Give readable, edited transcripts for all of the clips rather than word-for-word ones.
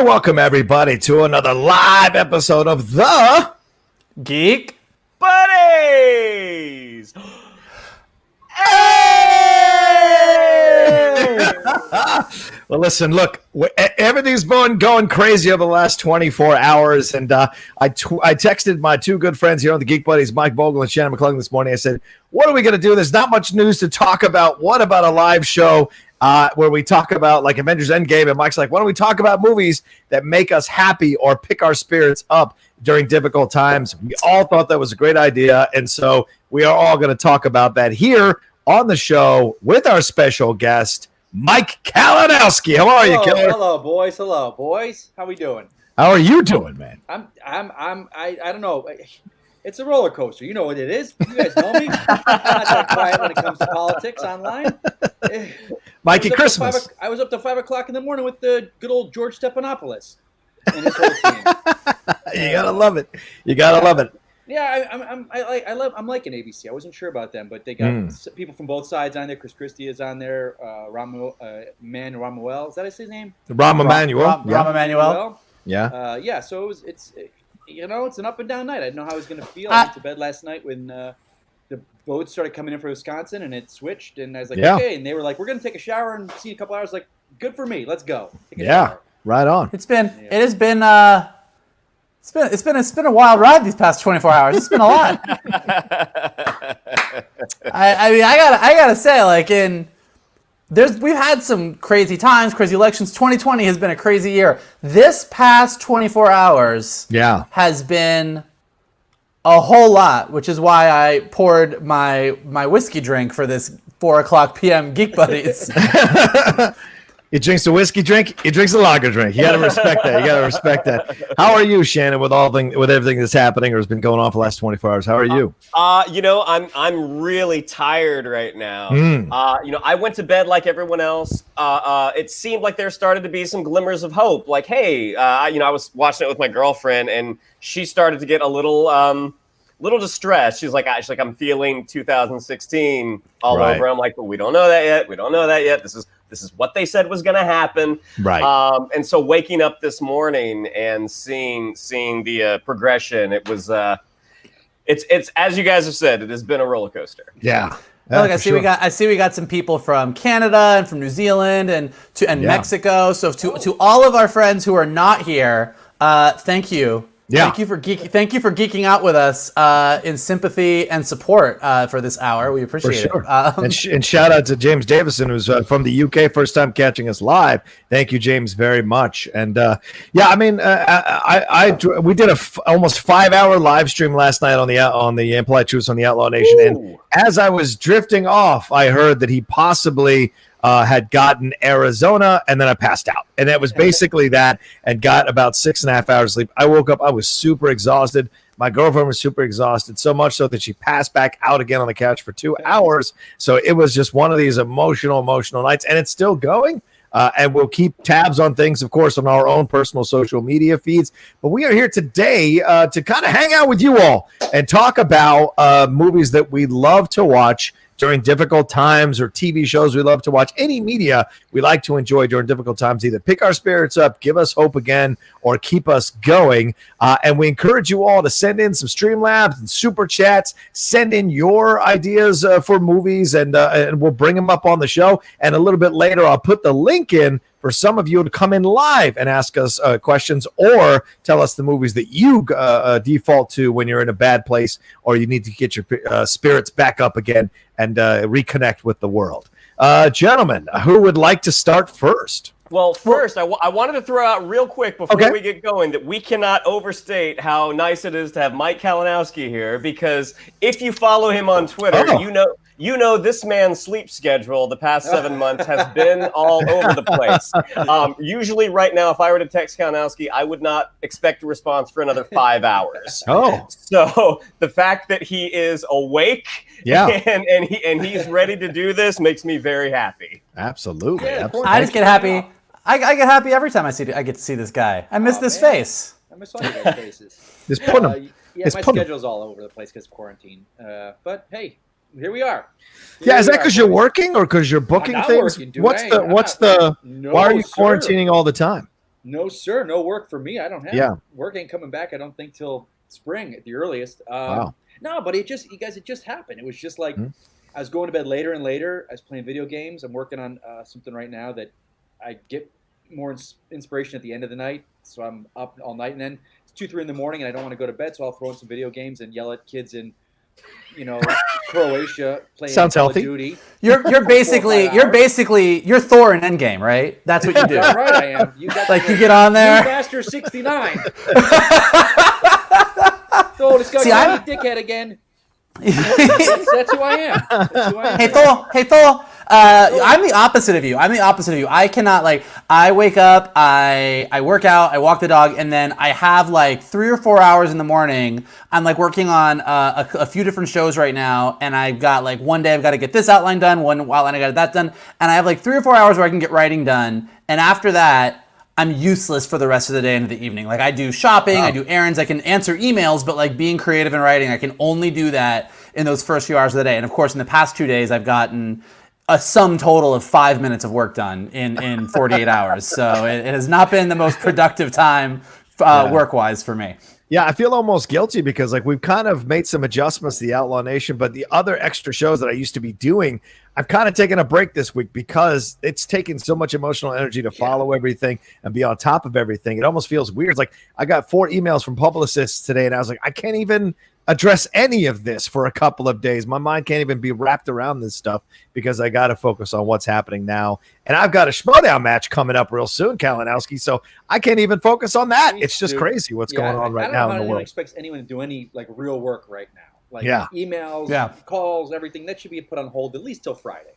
welcome everybody to another live episode of the Geek Buddies. Hey! Well, listen, look, everything's been going crazy over the last 24 hours, and I texted my two good friends here on the Geek Buddies, Mike Vogel and Shannon McClung, this morning. I said, what are we going to do? There's not much news to talk about. What about a live show where we talk about like Avengers Endgame? And Mike's like, why don't we talk about movies that make us happy or pick our spirits up during difficult times? We all thought that was a great idea, and so we are all going to talk about that here on the show with our special guest, Mike Kalinowski. How are you, Killer? Hello, boys. Hello, boys. How we doing? How are you doing, man? I don't know. It's a roller coaster. You know what it is. You guys know me. I'm not that quiet when it comes to politics online. Mikey Christmas. I was up to 5 o'clock in the morning with the good old George Stephanopoulos and his whole team. You gotta love it. You gotta love it. Yeah, I'm liking ABC. I wasn't sure about them, but they got people from both sides on there. Chris Christie is on there. Ramuel, is that his name? Rahm Emanuel. Rahm Emanuel. Yeah. Yeah. So it's an up and down night. I didn't know how I was going to feel. I went to bed last night when the votes started coming in for Wisconsin, and it switched. And I was like, okay. And they were like, we're going to take a shower and see a couple hours. Like, good for me. Let's go. Take a shower. Right on. It's been a wild ride these past 24 hours. It's been a lot. I gotta say, like we've had some crazy times, crazy elections. 2020 has been a crazy year. This past 24 hours has been a whole lot, which is why I poured my whiskey drink for this 4:00 p.m. Geek Buddies. He drinks a whiskey drink. He drinks a lager drink. You got to respect that. How are you, Shannon, with everything that's happening or has been going on for the last 24 hours? How are you? I'm really tired right now. I went to bed like everyone else. It seemed like there started to be some glimmers of hope. Like, hey, I was watching it with my girlfriend, and she started to get a little distressed. She's like, I'm feeling 2016 all over. I'm like, well, we don't know that yet. This is what they said was going to happen. Right. And so waking up this morning and seeing the progression, it was it's as you guys have said, it has been a roller coaster. Yeah. Look, I see we got some people from Canada and from New Zealand and Mexico. So to all of our friends who are not here, thank you. Yeah. Thank you for geeking out with us in sympathy and support for this hour. We appreciate it. And shout out to James Davison, who's from the UK, first time catching us live. Thank you, James, very much. And we did a almost 5-hour live stream last night on the Impolite Truths on the Outlaw Nation. Ooh. And as I was drifting off, I heard that he possibly had gotten Arizona, and then I passed out. And that was basically that, and got about 6.5 hours sleep. I woke up, I was super exhausted. My girlfriend was super exhausted, so much so that she passed back out again on the couch for 2 hours. So it was just one of these emotional nights, and it's still going. And we'll keep tabs on things, of course, on our own personal social media feeds. But we are here today to kind of hang out with you all and talk about movies that we love to watch during difficult times, or TV shows we love to watch, any media we like to enjoy during difficult times, either pick our spirits up, give us hope again, or keep us going. And we encourage you all to send in some Streamlabs and Super Chats. Send in your ideas for movies, and we'll bring them up on the show. And a little bit later, I'll put the link in for some of you to come in live and ask us questions, or tell us the movies that you default to when you're in a bad place, or you need to get your spirits back up again and reconnect with the world. Gentlemen, who would like to start first? Well, first, I wanted to throw out real quick before we get going that we cannot overstate how nice it is to have Mike Kalinowski here, because if you follow him on Twitter, you know this man's sleep schedule the past 7 months has been all over the place. Usually right now, if I were to text Kalinowski, I would not expect a response for another 5 hours. Oh. So the fact that he is awake and he's ready to do this makes me very happy. Absolutely. I just get happy. I get happy every time I get to see this guy. I miss this face. I miss all you guys' faces. Just put him. My schedule's all over the place because of quarantine. But hey, here we are. Is that because you're working or because you're booking things? Working, why are you quarantining all the time? No, sir. No work for me. I don't have work ain't coming back. I don't think till spring at the earliest. Wow. No, but it just happened. It was just like I was going to bed later and later. I was playing video games. I'm working on something right now that I get more inspiration at the end of the night. So I'm up all night, and then it's 2, 3 in the morning, and I don't want to go to bed. So I'll throw in some video games and yell at kids in, Croatia playing Call of Duty. You're basically you're Thor in Endgame, right? That's what you do. Right, I am. You get on there. Master 69. Oh, this guy's a dickhead again. That's who I am. Hey Thor. I'm the opposite of you. I cannot I wake up, I work out, I walk the dog, and then I have 3 or 4 hours in the morning. I'm working on a few different shows right now, and I've got one day I've got to get this outline done, one outline I got that done, and I have 3 or 4 hours where I can get writing done, and after that I'm useless for the rest of the day into the evening. I do shopping, I do errands, I can answer emails, but being creative and writing, I can only do that in those first few hours of the day. And of course, in the past 2 days, I've gotten a sum total of 5 minutes of work done in 48 hours. So it has not been the most productive time work-wise for me. Yeah, I feel almost guilty because we've kind of made some adjustments to the Outlaw Nation, but the other extra shows that I used to be doing, I've kind of taken a break this week because it's taken so much emotional energy to follow everything and be on top of everything. It almost feels weird. It's I got 4 emails from publicists today, and I was I can't even address any of this for a couple of days. My mind can't even be wrapped around this stuff because I got to focus on what's happening now. And I've got a Schmodown match coming up real soon, Kalinowski, so I can't even focus on that. It's just crazy what's going on right now in the world. I don't know how expects anyone to do any real work right now. Emails, calls, everything. That should be put on hold at least till Friday.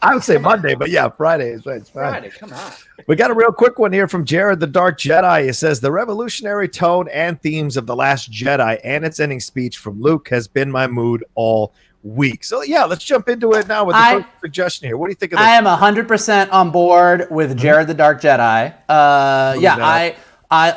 I would say Monday, but Friday is right. It's Friday, come on. We got a real quick one here from Jared the Dark Jedi. It says, the revolutionary tone and themes of The Last Jedi and its ending speech from Luke has been my mood all week. So, let's jump into it now with the first suggestion here. What do you think of this? I am 100% on board with Jared the Dark Jedi.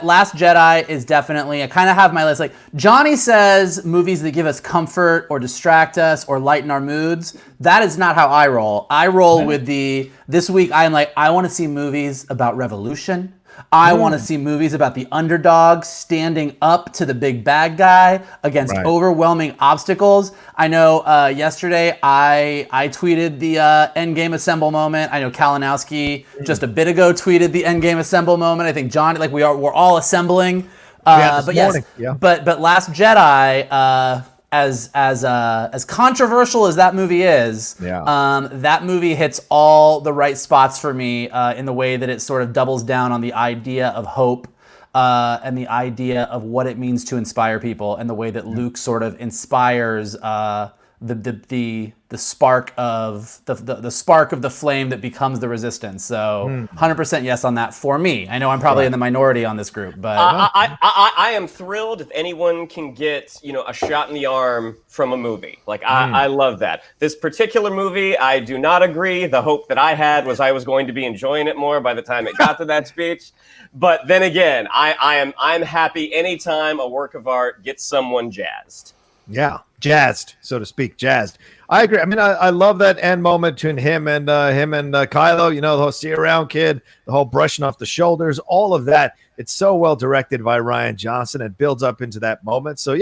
Last Jedi is definitely, I kind of have my list. Johnny says movies that give us comfort or distract us or lighten our moods. That is not how I roll. I roll with this week I'm I want to see movies about revolution. I want to see movies about the underdog standing up to the big bad guy against overwhelming obstacles. I know yesterday I tweeted the Endgame Assemble moment. I know Kalinowski just a bit ago tweeted the Endgame Assemble moment. I think John, we're all assembling. But Last Jedi, as controversial as that movie is, that movie hits all the right spots for me in the way that it sort of doubles down on the idea of hope and the idea of what it means to inspire people, and the way that Luke sort of inspires the spark of the spark of the flame that becomes the resistance. So 100% yes on that for me. I know I'm probably in the minority on this group, but I am thrilled if anyone can get a shot in the arm from a movie. I love that. This particular movie, I do not agree. The hope that I had was I was going to be enjoying it more by the time it got to that speech. But then again, I'm happy anytime a work of art gets someone jazzed. Yeah, jazzed, so to speak, jazzed. I agree. I mean, I love that end moment between him and Kylo. The whole see you around, kid. The whole brushing off the shoulders, all of that. It's so well directed by Rian Johnson. It builds up into that moment. So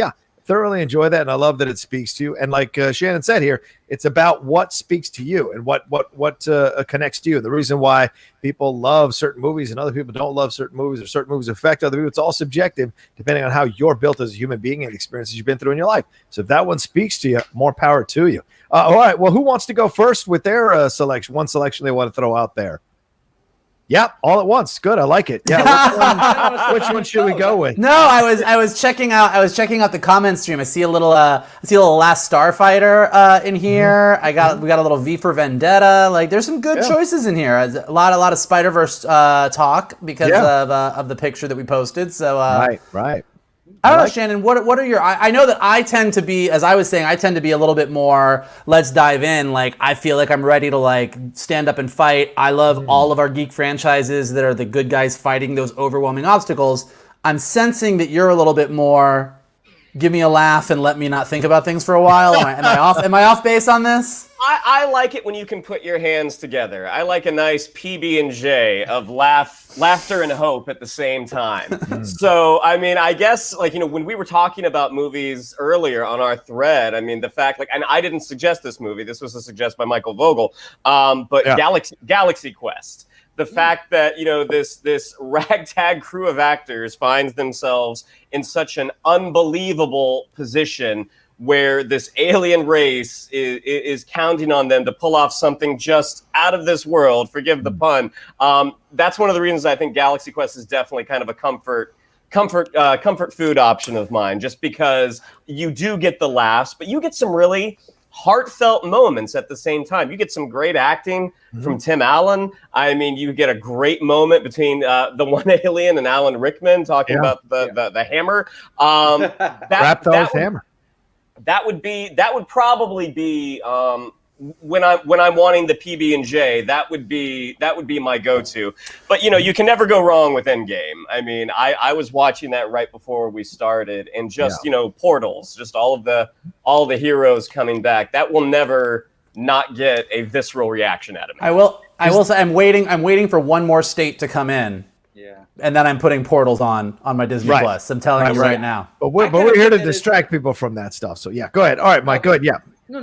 thoroughly enjoy that, and I love that it speaks to you. And like Shannon said here, it's about what speaks to you and what connects to you. The reason why people love certain movies and other people don't love certain movies, or certain movies affect other people, it's all subjective depending on how you're built as a human being and the experiences you've been through in your life. So if that one speaks to you, more power to you. All right, well, who wants to go first with their selection? One selection they want to throw out there. Yep, all at once. Good, I like it. Yeah, which one should we go with? No, I was checking out the comment stream. I see a little Last Starfighter in here. We got a little V for Vendetta. There's some good choices in here. A lot of Spider-Verse talk because of the picture that we posted. So right. I don't know, Shannon, what are your... I know that I tend to be, as I was saying, I tend to be a little bit more, let's dive in. I feel like I'm ready to, stand up and fight. I love all of our geek franchises that are the good guys fighting those overwhelming obstacles. I'm sensing that you're a little bit more, give me a laugh and let me not think about things for a while? Am I off base on this? I like it when you can put your hands together. I like a nice PB&J of laughter and hope at the same time. So, I mean, I guess, like, you know, when we were talking about movies earlier on our thread, I mean, the fact, like, and I didn't suggest this movie. This was a suggestion by Michael Vogel. But Galaxy Quest. The fact that, you know, this ragtag crew of actors finds themselves in such an unbelievable position where this alien race is counting on them to pull off something just out of this world, forgive the pun. That's one of the reasons I think Galaxy Quest is definitely kind of a comfort food option of mine, just because you do get the laughs, but you get some really heartfelt moments at the same time. You get some great acting from Tim Allen. I mean, you get a great moment between the one alien and Alan Rickman talking about the hammer. Hammer. That would probably be when I'm wanting the PB&J. That would be my go-to. But you know, you can never go wrong with Endgame. I mean, I was watching that right before we started, and just you know, portals, just all the heroes coming back. That will never not get a visceral reaction out of me. I will say I'm waiting for one more state to come in. Yeah. And then I'm putting portals on my Disney Plus. I'm telling you right now. But we're here to distract people from that stuff. So yeah, go ahead. All right, Mike, go ahead. Yeah. No.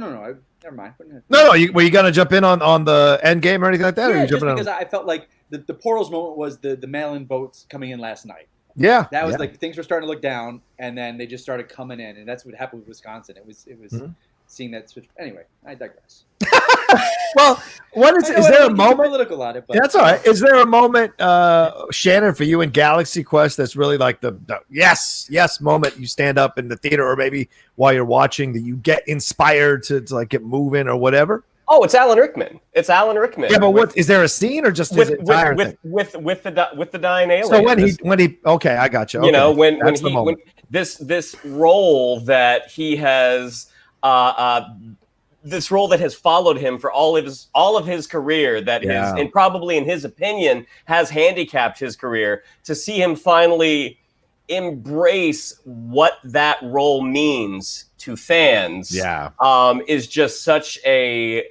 Never mind. No. Were you gonna jump in on the Endgame or anything like that? Yeah, or you just because I felt like the portals moment was the mail-in votes coming in last night. Yeah. That was like things were starting to look down, and then they just started coming in, and that's what happened with Wisconsin. It was seeing that switch. Anyway, I digress. Well, is there a moment? Political on it, but that's all right. Is there a moment, Shannon, for you in Galaxy Quest that's really like the yes moment? You stand up in the theater, or maybe while you're watching, that you get inspired to like get moving or whatever? Oh, it's Alan Rickman. Yeah, but what is there a scene or just his entire thing? with the dying alien? So when he okay, I got you. Okay. You know, when this role that he has this role that has followed him for all of his career, that and probably in his opinion has handicapped his career, to see him finally embrace what that role means to fans is just such a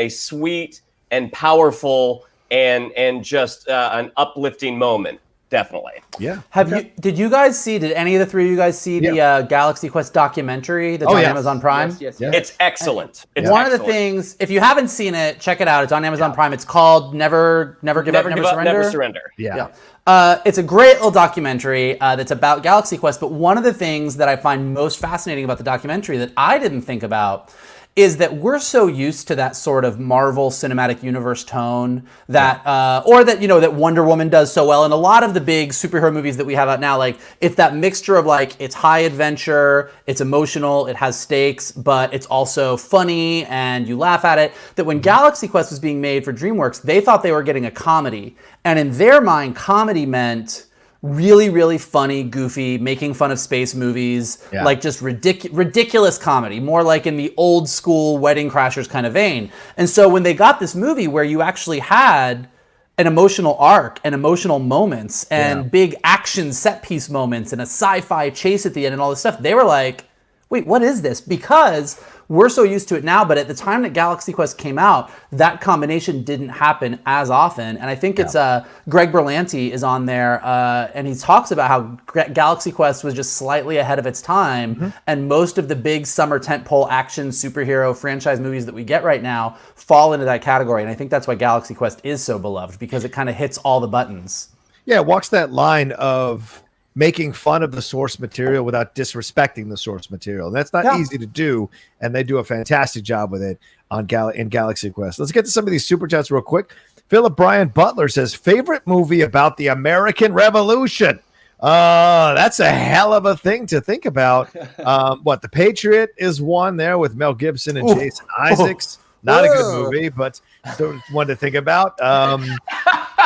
sweet and powerful and just an uplifting moment. Definitely. Yeah. Did any of the three of you guys see the Galaxy Quest documentary that's on Amazon Prime? Yes. It's excellent. One of the things, if you haven't seen it, check it out. It's on Amazon Prime. It's called Never Give Up, Never Surrender. Yeah. It's a great little documentary that's about Galaxy Quest, but one of the things that I find most fascinating about the documentary that I didn't think about is that we're so used to that sort of Marvel Cinematic Universe tone that, or that, you know, that Wonder Woman does so well. And a lot of the big superhero movies that we have out now, like, it's that mixture of, like, it's high adventure, it's emotional, it has stakes, but it's also funny and you laugh at it. That when Galaxy Quest was being made for DreamWorks, they thought they were getting a comedy. And in their mind, comedy meant really, really funny, goofy, making fun of space movies, like just ridiculous comedy, more like in the old school Wedding Crashers kind of vein. And so when they got this movie where you actually had an emotional arc and emotional moments and big action set piece moments and a sci-fi chase at the end and all this stuff, they were like, wait, what is this? Because we're so used to it now, but at the time that Galaxy Quest came out, that combination didn't happen as often. And I think it's Greg Berlanti is on there, and he talks about how Galaxy Quest was just slightly ahead of its time, and most of the big summer tentpole action superhero franchise movies that we get right now fall into that category. And I think that's why Galaxy Quest is so beloved, because it kind of hits all the buttons. Yeah, it walks that line of making fun of the source material without disrespecting the source material. That's not easy to do, and they do a fantastic job with it in Galaxy Quest. Let's get to some of these super chats real quick. Philip Brian Butler says, favorite movie about the American Revolution. That's a hell of a thing to think about. The Patriot is one there with Mel Gibson and Jason Isaacs. Not a good movie, but still one to think about.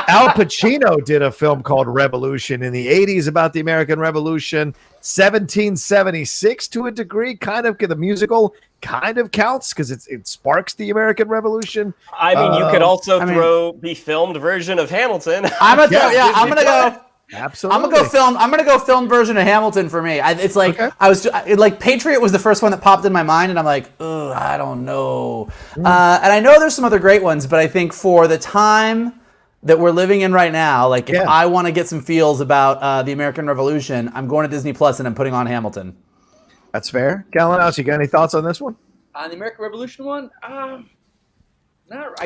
Al Pacino did a film called Revolution in the 80s about the American Revolution. 1776 to a degree, kind of, the musical kind of counts because it sparks the American Revolution. I mean, you could also throw the filmed version of Hamilton. I'm gonna go. Absolutely. I'm gonna go film version of Hamilton for me. It's like Patriot was the first one that popped in my mind, and I'm like, ugh, I don't know. And I know there's some other great ones, but I think for the time that we're living in right now, like if I want to get some feels about the American Revolution, I'm going to Disney Plus and I'm putting on Hamilton. That's fair. Callan, you got any thoughts on this one? On the American Revolution one, I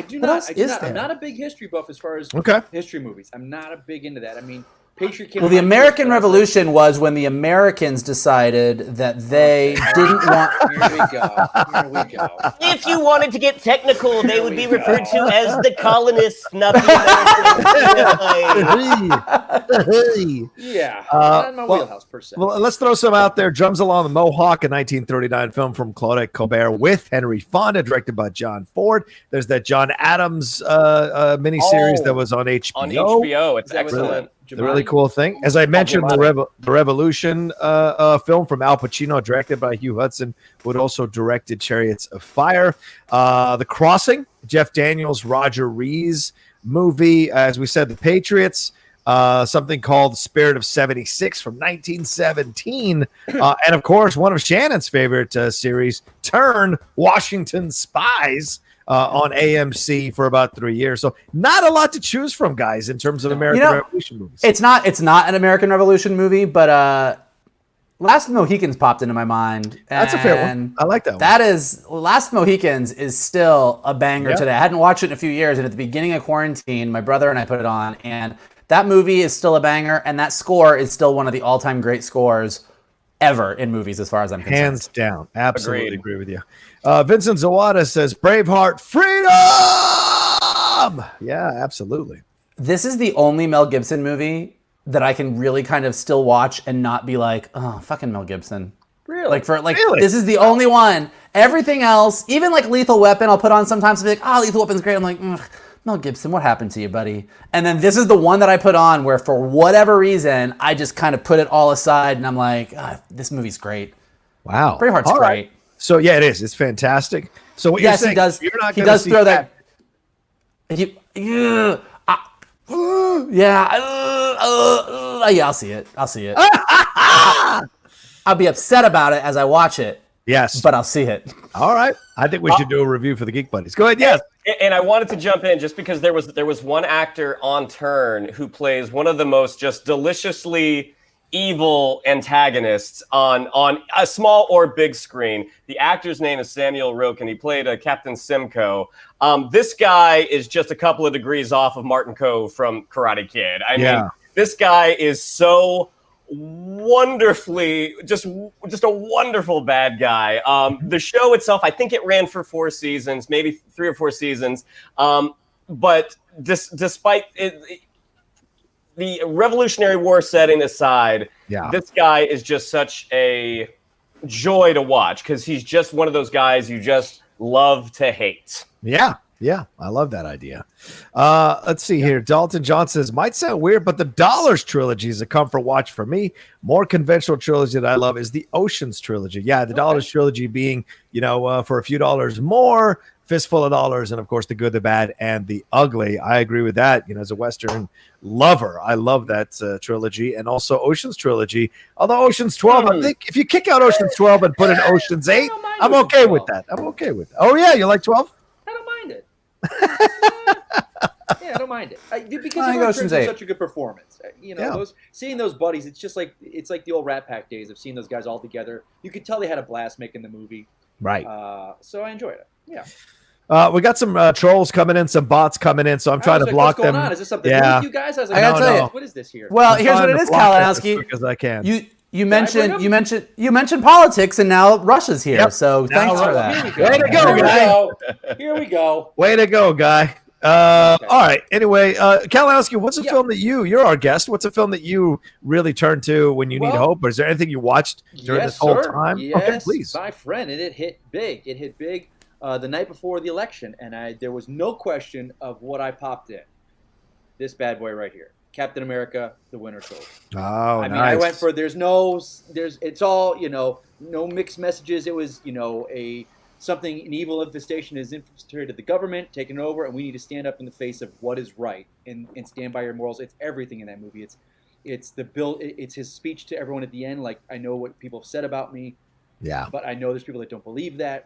do What not. else is there? I'm not a big history buff as far as history movies. I'm not a big into that. I mean, Patriot came. Well, the American Revolution was when the Americans decided that they didn't want. Here we go. If you wanted to get technical, they would be referred to as the colonists, not the Americans. Yeah, not in my wheelhouse per se. Well, let's throw some out there. Drums Along the Mohawk, a 1939 film from Claudette Colbert with Henry Fonda, directed by John Ford. There's that John Adams miniseries that was on HBO. On HBO, it's excellent. The really cool thing, as I mentioned, the Revolution film from Al Pacino, directed by Hugh Hudson, who also directed Chariots of Fire. The Crossing, Jeff Daniels, Roger Rees movie. As we said, The Patriots. Something called The Spirit of 76 from 1917. And, of course, one of Shannon's favorite series, Turn, Washington Spies, on AMC for about 3 years. So not a lot to choose from, guys, in terms of American Revolution movies. It's not an American Revolution movie, but Last Mohicans popped into my mind. That's a fair one. I like that one. That is, Last Mohicans is still a banger today. I hadn't watched it in a few years, and at the beginning of quarantine, my brother and I put it on, and that movie is still a banger, and that score is still one of the all-time great scores ever in movies, as far as I'm concerned. Hands down. Absolutely agree with you. Vincent Zawada says, Braveheart, freedom! Yeah, absolutely. This is the only Mel Gibson movie that I can really kind of still watch and not be like, oh, fucking Mel Gibson. Really? This is the only one. Everything else, even like Lethal Weapon, I'll put on sometimes and be like, oh, Lethal Weapon's great. I'm like, Mel Gibson, what happened to you, buddy? And then this is the one that I put on where for whatever reason, I just kind of put it all aside and I'm like, this movie's great. Wow. Braveheart's great. Right. So yeah, it is. It's fantastic. So what you're saying, he does. You're not he does throw that. Yeah, I'll see it. I'll be upset about it as I watch it. Yes. But I'll see it. All right. I think we should do a review for the Geek Buddies. Go ahead. Yes. And I wanted to jump in just because there was one actor on Turn who plays one of the most just deliciously evil antagonists on a small or big screen. The actor's name is Samuel Rocha, and he played Captain Simcoe. This guy is just a couple of degrees off of Martin Kove from Karate Kid. I mean, this guy is so wonderfully just a wonderful bad guy. The show itself, I think it ran for 4 seasons, maybe 3 or 4 seasons. But despite it, the Revolutionary War setting aside, this guy is just such a joy to watch because he's just one of those guys you just love to hate. Yeah, I love that idea. Let's see here. Dalton John says, might sound weird, but the Dollars trilogy is a comfort watch for me. More conventional trilogy that I love is the Oceans trilogy. Yeah, the Dollars trilogy being, for a few dollars more, fistful of dollars, and of course the good, the bad, and the ugly. I agree with that. As a Western lover, I love that trilogy, and also Oceans trilogy. Although Oceans 12, I think if you kick out Oceans 12 and put in Oceans 8, I'm okay with that. Oh yeah, you like 12? I don't mind it. I don't mind it because Ocean's 8 such a good performance. Seeing those buddies, it's like the old Rat Pack days of seeing those guys all together. You could tell they had a blast making the movie. Right. So I enjoyed it. Yeah. We got some trolls coming in, some bots coming in, so I'm trying to block them. What's going on? Is this something new with you guys? I gotta tell you, what is this here? Well, here's what it is, Kalinowski. Because I can. You mentioned politics, and now Russia's here. Yep. So thanks for that. Way to go, guy. Here we go. Way to go, guy. All right. Anyway, Kalinowski, what's a film that you're our guest? What's a film that you really turn to when you need hope? Or is there anything you watched during this whole time? Yes, okay, please. My friend, and it hit big. It hit big the night before the election, and there was no question of what I popped in. This bad boy right here. Captain America, The Winter Soldier. Oh, I mean, I went for it's all, no mixed messages. It was, an evil infestation has infiltrated the government, taken over, and we need to stand up in the face of what is right and stand by your morals. It's everything in that movie. It's the bill. It's his speech to everyone at the end. Like, I know what people have said about me. Yeah. But I know there's people that don't believe that.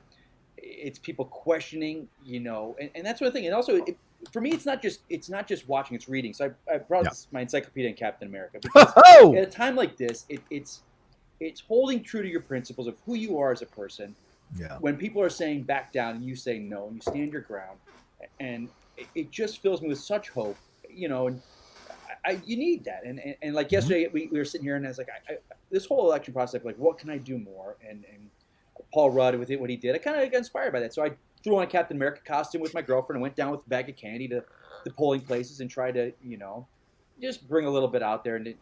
It's people questioning, you know, and that's one thing. And also, for me, it's not just watching; it's reading. So I brought my encyclopedia in Captain America because at a time like this, it's holding true to your principles of who you are as a person. Yeah. When people are saying back down and you say no and you stand your ground, and it just fills me with such hope, you know. And you need that. And like yesterday, we were sitting here and I was like, this whole election process, like, what can I do more? And Paul Rudd with what he did, I kind of got inspired by that. So I threw on a Captain America costume with my girlfriend and went down with a bag of candy to the polling places and tried to, you know, just bring a little bit out there and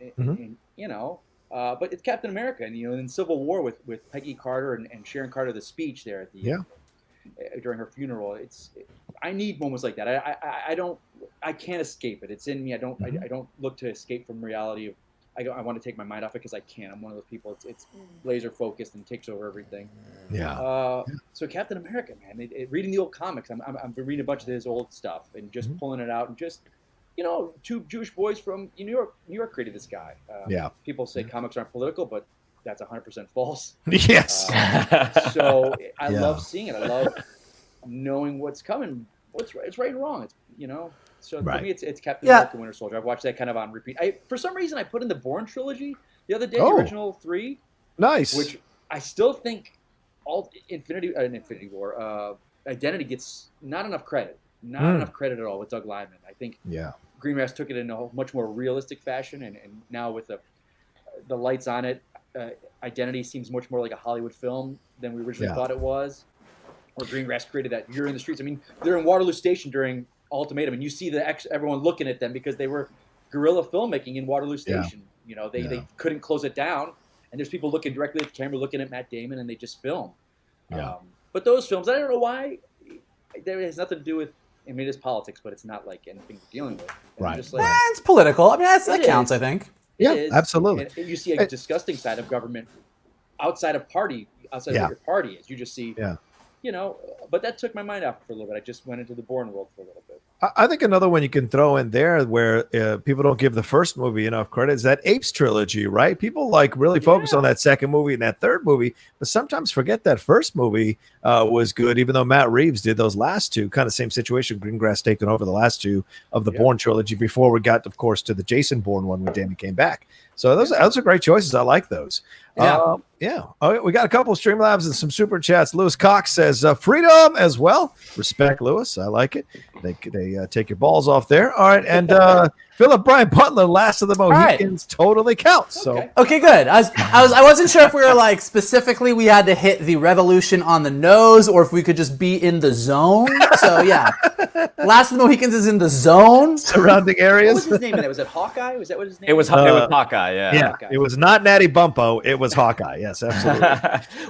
you know. But it's Captain America, and you know, in Civil War with Peggy Carter and Sharon Carter, the speech there at the during her funeral. I need moments like that. I can't escape it. It's in me. I don't look to escape from reality. I want to take my mind off it because I can't. I'm one of those people. It's laser focused and takes over everything. Yeah. So Captain America, man. Reading the old comics, I've been reading a bunch of his old stuff and just pulling it out and just, you know, two Jewish boys from New York created this guy. People say comics aren't political, but that's 100% false. Yes. So I love seeing it. I love knowing what's coming. It's right and wrong. It's, you know. So for me, it's Captain America: Winter Soldier. I've watched that kind of on repeat. For some reason, I put in the Bourne trilogy the other day, the original 3. Nice. Which I still think all Infinity War, Identity gets not enough credit. Not enough credit at all with Doug Liman. I think Greengrass took it in a much more realistic fashion, and now with the lights on it, Identity seems much more like a Hollywood film than we originally thought it was. Or Greengrass created that. You're in the streets. I mean, they're in Waterloo Station during Ultimatum, and you see everyone looking at them because they were guerrilla filmmaking in Waterloo Station. You know, they couldn't close it down, and there's people looking directly at the camera, looking at Matt Damon, and they just film. But those films, I don't know why. There has nothing to do with. I mean, it is politics, but it's not like anything we're dealing with. Right. Just like, it's political. I mean, that counts, I think. Yeah, absolutely. And you see a disgusting side of government outside of what your party is. You just see, you know, but that took my mind off for a little bit. I just went into the Bourne world for a little bit. I think another one you can throw in there where people don't give the first movie enough credit is that Apes trilogy, right? People like really focus on that second movie and that third movie, but sometimes forget that first movie was good, even though Matt Reeves did those last two. Kind of same situation, Greengrass taking over the last two of the Bourne trilogy before we got, of course, to the Jason Bourne one when Danny came back. So those are great choices. I like those. Oh, we got a couple of Streamlabs and some super chats. Lewis Cox says freedom as well. Respect, Lewis. I like it. They take your balls off there. All right, and Philip Brian Butler, Last of the Mohicans, totally counts. So okay, good. I wasn't sure if we were like specifically we had to hit the revolution on the nose or if we could just be in the zone. So yeah, Last of the Mohicans is in the zone. Surrounding areas. What was his name in that? Was it Hawkeye? Was that what his name? It was Hawkeye. Yeah. Hawkeye. It was not Natty Bumpo. It was Hawkeye. Yes, absolutely.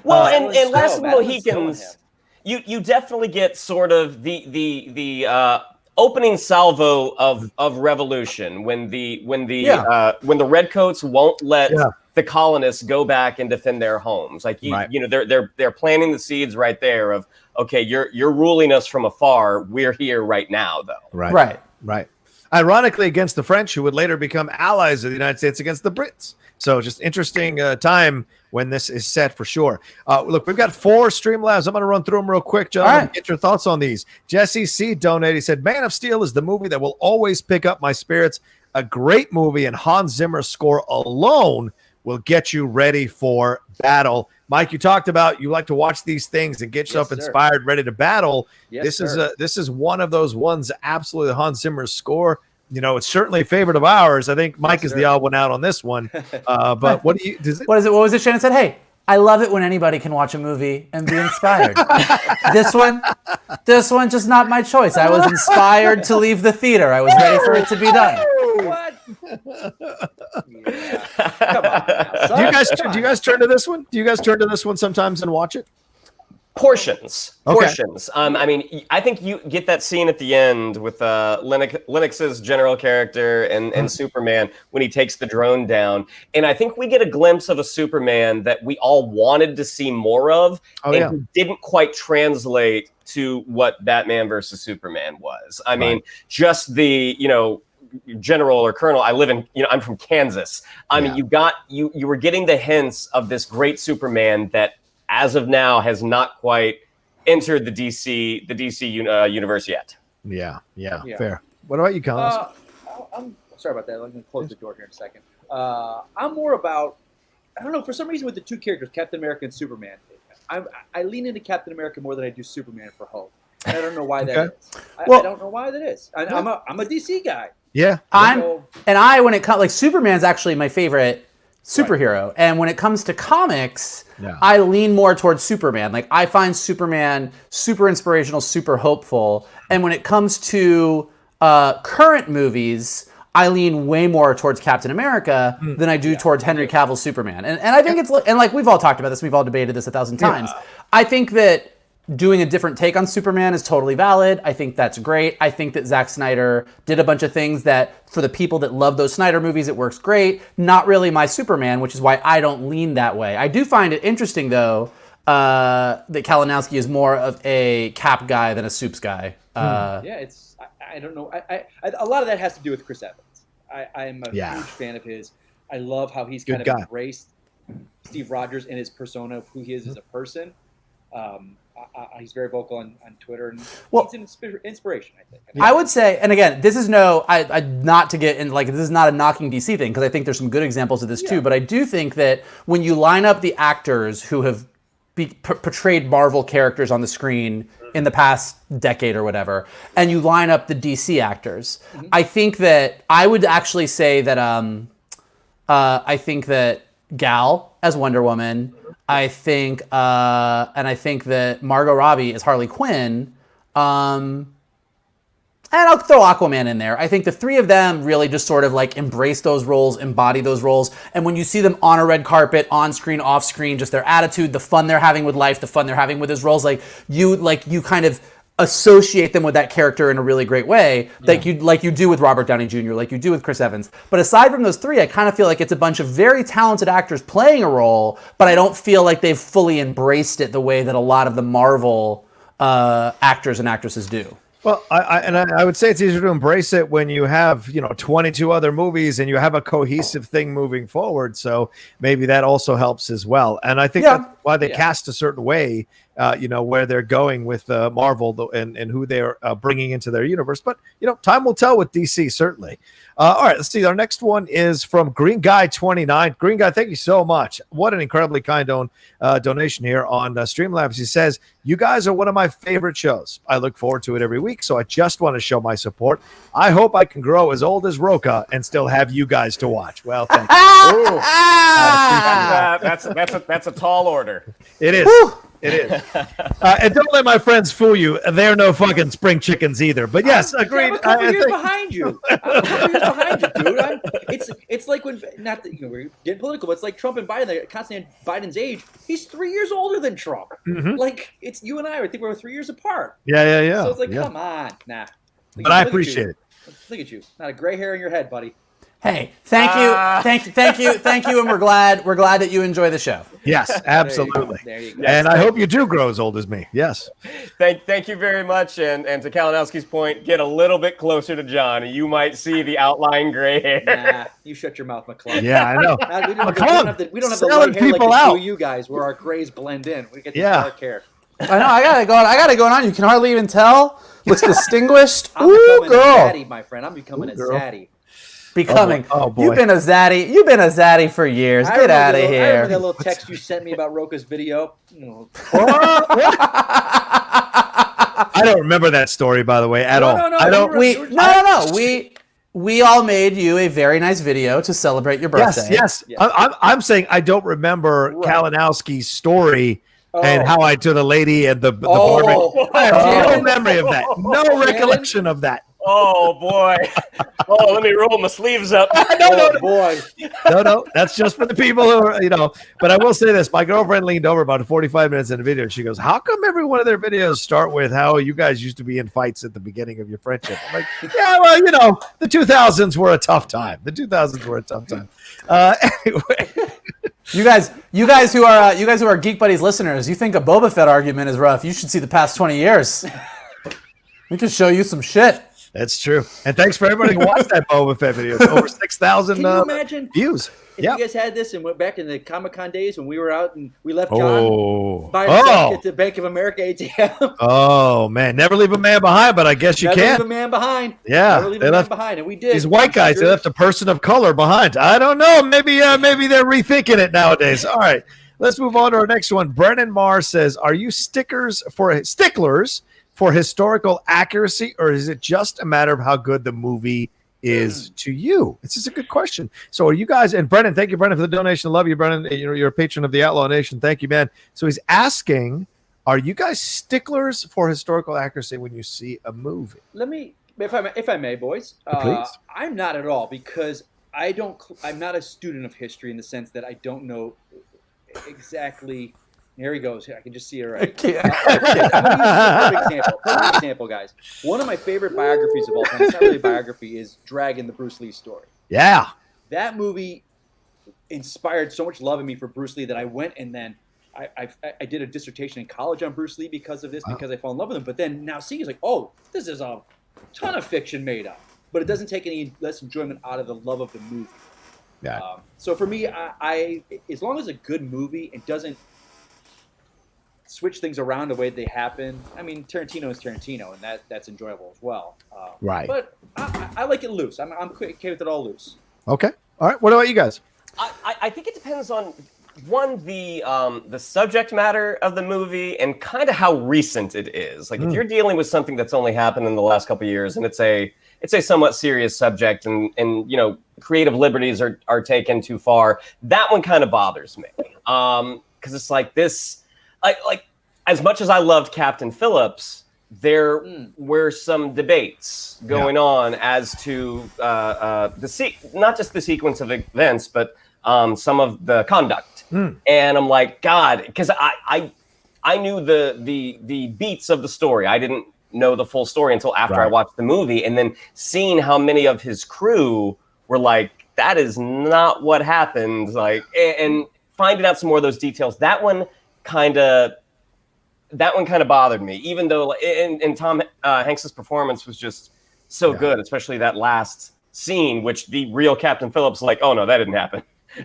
Well, and Last of the Mohicans, you definitely get sort of the opening salvo of revolution when the redcoats won't let the colonists go back and defend their homes. Like you know, they're planting the seeds right there of, okay, you're ruling us from afar. We're here right now, though. Right. Ironically, against the French, who would later become allies of the United States against the Brits. So just interesting time when this is set for sure. Look, we've got 4 Streamlabs. I'm going to run through them real quick, gentlemen. Get your thoughts on these. Jesse C. donated. He said, Man of Steel is the movie that will always pick up my spirits. A great movie, and Hans Zimmer's score alone will get you ready for battle. Mike, you talked about you like to watch these things and get yourself inspired, ready to battle. This is one of those ones, absolutely Hans Zimmer's score. You know, it's certainly a favorite of ours. I think Mike is the odd one out on this one. But what do you? What is it? What was it? Shannon said, "Hey, I love it when anybody can watch a movie and be inspired." This one, just not my choice. I was inspired to leave the theater. I was ready for it to be done. What? Come on. Do you guys turn to this one? Do you guys turn to this one sometimes and watch it? Portions. I mean, I think you get that scene at the end with Lennox's general character and Superman when he takes the drone down. And I think we get a glimpse of a Superman that we all wanted to see more of who didn't quite translate to what Batman versus Superman was. I mean, just the, general or colonel. I live in, I'm from Kansas. I mean, you were getting the hints of this great Superman that as of now has not quite entered the DC universe yet. Yeah, fair. What about you, Collins? I'm sorry about that. Let me close the door here in a second. I'm more about, I don't know, for some reason with the two characters, Captain America and Superman, I lean into Captain America more than I do Superman for hope. I don't know why that is. I don't know why that is. I'm a DC guy. Yeah. When it comes, like, Superman's actually my favorite superhero. Right. And when it comes to comics, I lean more towards Superman. Like, I find Superman super inspirational, super hopeful. And when it comes to current movies, I lean way more towards Captain America than I do towards Henry Cavill's Superman. And I think it's, and like we've all talked about this, we've all debated this 1,000 times. I think that doing a different take on Superman is totally valid. I think that's great. I think that Zack Snyder did a bunch of things that, for the people that love those Snyder movies, it works great. Not really my Superman, which is why I don't lean that way. I do find it interesting, though, that Kalinowski is more of a Cap guy than a Supes guy. I don't know. A lot of that has to do with Chris Evans. I'm a huge fan of his. I love how he's kind of embraced Steve Rogers and his persona of who he is as a person. He's very vocal on Twitter, and it's an inspiration, I think. I would say, and again, this is not to get in, like, this is not a knocking DC thing, because I think there's some good examples of this too, but I do think that when you line up the actors who have portrayed Marvel characters on the screen in the past decade or whatever, and you line up the DC actors, I think that I would actually say that I think that Gal as Wonder Woman, I think that Margot Robbie as Harley Quinn, and I'll throw Aquaman in there. I think the three of them really just sort of like embrace those roles, embody those roles. And when you see them on a red carpet, on screen, off screen, just their attitude, the fun they're having with life, the fun they're having with his roles, you kind of associate them with that character in a really great way, like you do with Robert Downey Jr., like you do with Chris Evans. But aside from those three, I kind of feel like it's a bunch of very talented actors playing a role, but I don't feel like they've fully embraced it the way that a lot of the Marvel actors and actresses do. Well, I would say it's easier to embrace it when you have 22 other movies and you have a cohesive thing moving forward. So maybe that also helps as well. And I think that's why they cast a certain way, where they're going with Marvel and who they're bringing into their universe. But time will tell with DC, certainly. All right, let's see. Our next one is from Green Guy 29. Green Guy, thank you so much. What an incredibly kind donation here on Streamlabs. He says, "You guys are one of my favorite shows. I look forward to it every week, so I just want to show my support. I hope I can grow as old as Rocha and still have you guys to watch." Well, thank you. That's a tall order. It is. It is. And don't let my friends fool you. They're no fucking spring chickens either. But yes, agreed. I'm a couple years behind you. Dude. It's like when, not that we're getting political, but it's like Trump and Biden. They're constantly at Biden's age. He's 3 years older than Trump. Mm-hmm. Like, it's you and I think we're 3 years apart. Yeah. So it's like, come on, nah. But I appreciate it. Look at you. Not a gray hair in your head, buddy. Hey, thank you, and we're glad that you enjoy the show. Yes, absolutely. There you go. And I hope you do grow as old as me. Yes. Thank you very much. And to Kalinowski's point, get a little bit closer to John, and you might see the outlying gray hair. Nah, you shut your mouth, McClung. Yeah, I know. We don't have the white hair like you guys, where our grays blend in. We get the dark hair. I know. I got it going on. You can hardly even tell. Looks distinguished. I'm becoming a zaddy, my friend. I'm becoming a zaddy. Oh boy. You've been a zaddy for years. Get out of here. I remember that little text you sent me about Rocha's video. I don't remember that story, by the way, at all. No. We all made you a very nice video to celebrate your birthday. Yes. I'm saying I don't remember Kalinowski's story and how I to the lady and the barber. I have no memory of that. No recollection of that. Oh boy! Oh, let me roll my sleeves up. No, that's just for the people who are, But I will say this: my girlfriend leaned over about 45 minutes in the video. She goes, "How come every one of their videos start with how you guys used to be in fights at the beginning of your friendship?" I'm like, yeah, well, the 2000s were a tough time. Anyway. You guys who are Geek Buddies listeners, you think a Boba Fett argument is rough? You should see the past 20 years. We can show you some shit. That's true. And thanks for everybody who watched that Boba Fett video. It's over 6,000 Can you imagine views. If you guys had this and went back in the Comic-Con days when we were out and we left John by himself at the Bank of America ATM. Oh, man. Never leave a man behind, but I guess you can. Never leave a man behind. Yeah. Never leave a man behind. And we did. These white guys, they left a person of color behind. I don't know. Maybe they're rethinking it nowadays. All right. Let's move on to our next one. Brennan Marr says, are you sticklers for historical accuracy, or is it just a matter of how good the movie is to you? This is a good question. So are you guys, and Brennan, thank you, Brennan, for the donation. Love you, Brennan. You're a patron of the Outlaw Nation. Thank you, man. So he's asking, are you guys sticklers for historical accuracy when you see a movie? Let me, if I may, boys. Please. I'm not at all, because I'm not a student of history in the sense that I don't know exactly. Here he goes. I can just see it right. Perfect example, guys. One of my favorite biographies of all time, it's not really a biography, is Dragon, the Bruce Lee story. Yeah. That movie inspired so much love in me for Bruce Lee that I went and then I did a dissertation in college on Bruce Lee because of this, because I fell in love with him. But then now seeing is like, oh, this is a ton of fiction made up. But it doesn't take any less enjoyment out of the love of the movie. Yeah. So for me, I as long as a good movie, it doesn't switch things around the way they happen. I mean, Tarantino is Tarantino, and that's enjoyable as well. Right. But I like it loose. I'm okay with it all loose. Okay. All right. What about you guys? I think it depends on the subject matter of the movie and kind of how recent it is. Like if you're dealing with something that's only happened in the last couple of years and it's a somewhat serious subject and creative liberties are taken too far, that one kind of bothers me. Because it's like this. Like as much as I loved Captain Phillips, there were some debates going on as to not just the sequence of events, but some of the conduct. And I'm like, God, because I knew the beats of the story. I didn't know the full story until after I watched the movie, and then seeing how many of his crew were like, that is not what happened. Like, and finding out some more of those details. That one kind of bothered me, even though and Tom Hanks's performance was just so good, especially that last scene, which the real Captain Phillips like, oh no, that didn't happen.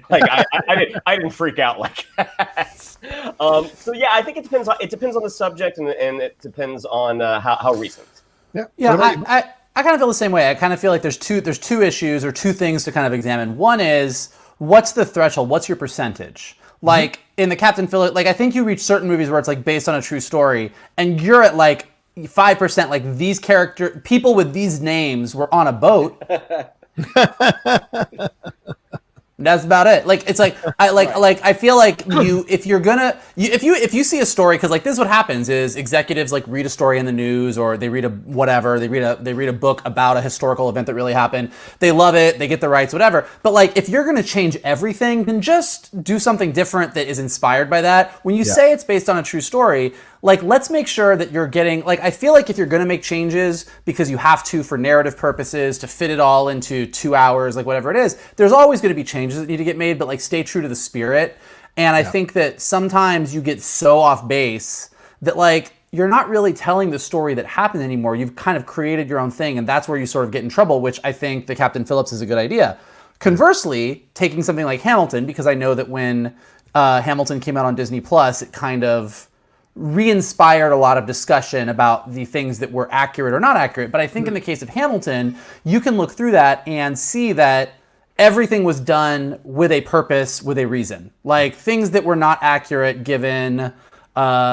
Like I didn't freak out like that. So yeah, I think it depends on the subject and it depends on how recent. Yeah. I kind of feel the same way. I kind of feel like there's two issues or two things to kind of examine. One is, what's the threshold? What's your percentage? Like in the Captain Phillips, like I think you reach certain movies where it's like based on a true story, and you're at like 5%. Like these people with these names were on a boat. That's about it. Like it's like I feel like if you see a story, because like this is what happens is executives like read a story in the news or they read they read a book about a historical event that really happened. They love it, they get the rights, whatever. But like if you're gonna change everything, then just do something different that is inspired by that. When you say it's based on a true story, like let's make sure that you're getting, like I feel like if you're gonna make changes because you have to for narrative purposes to fit it all into 2 hours, like whatever it is, there's always gonna be changes that need to get made, but like stay true to the spirit. And I think that sometimes you get so off base that like you're not really telling the story that happened anymore. You've kind of created your own thing, and that's where you sort of get in trouble, which I think the Captain Phillips is a good idea. Conversely, taking something like Hamilton, because I know that when Hamilton came out on Disney Plus, it kind of re-inspired a lot of discussion about the things that were accurate or not accurate. But I think in the case of Hamilton, you can look through that and see that everything was done with a purpose, with a reason. Like things that were not accurate given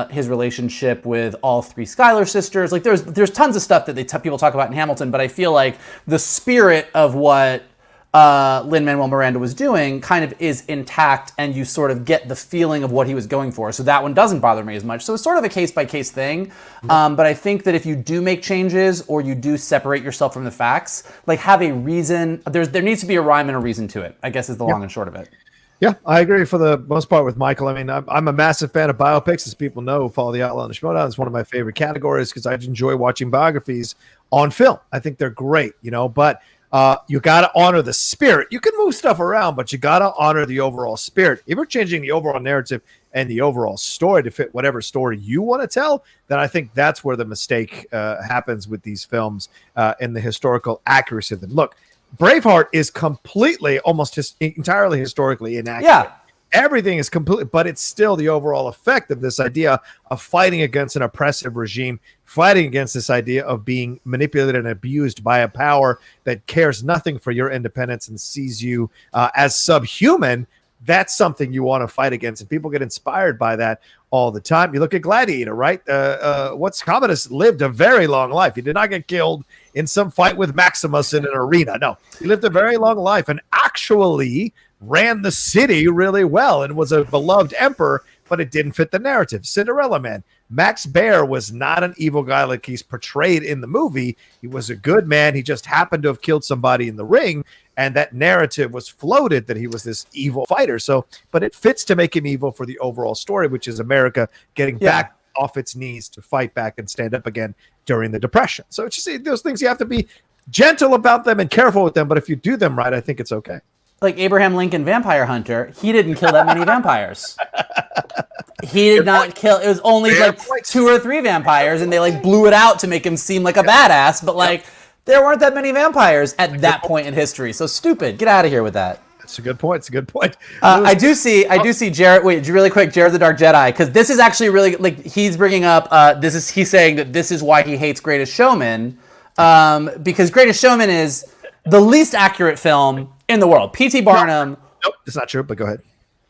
his relationship with all three Schuyler sisters. Like there's tons of stuff that people talk about in Hamilton, but I feel like the spirit of what Lin-Manuel Miranda was doing kind of is intact, and you sort of get the feeling of what he was going for. So that one doesn't bother me as much. So it's sort of a case-by-case thing. But I think that if you do make changes or you do separate yourself from the facts, like have a reason, there needs to be a rhyme and a reason to it, I guess is the long and short of it. Yeah, I agree for the most part with Michael. I mean, I'm a massive fan of biopics, as people know who follow the Outlaw and the Schmodown. It's one of my favorite categories because I enjoy watching biographies on film. I think they're great, but You got to honor the spirit. You can move stuff around, but you got to honor the overall spirit. If you're changing the overall narrative and the overall story to fit whatever story you want to tell, then I think that's where the mistake happens with these films in the historical accuracy of them. Look, Braveheart is completely, almost entirely historically inaccurate. Yeah. Everything is completely, but it's still the overall effect of this idea of fighting against an oppressive regime, fighting against this idea of being manipulated and abused by a power that cares nothing for your independence and sees you as subhuman. That's something you want to fight against, and people get inspired by that all the time. You look at Gladiator, right? Commodus lived a very long life. He did not get killed in some fight with Maximus in an arena. No, he lived a very long life and actually ran the city really well and was a beloved emperor, but it didn't fit the narrative. Cinderella Man. Max Baer was not an evil guy like he's portrayed in the movie. He was a good man. He just happened to have killed somebody in the ring, and that narrative was floated that he was this evil fighter. So, but it fits to make him evil for the overall story, which is America getting back off its knees to fight back and stand up again during the Depression. So it's just those things, you have to be gentle about them and careful with them, but if you do them right, I think it's okay. Like Abraham Lincoln Vampire Hunter, he didn't kill that many vampires. He did not kill. It was only like 2 or 3 vampires, and they like blew it out to make him seem like a badass. But like, there weren't that many vampires at that point in history. So stupid. Get out of here with that. That's a good point. It's a good point. I do see Jared. Wait, really quick, Jared the Dark Jedi, because this is actually really like he's bringing up. He's saying that this is why he hates Greatest Showman, because Greatest Showman is the least accurate film in the world. P.T. Barnum. Nope, that's not true, but go ahead.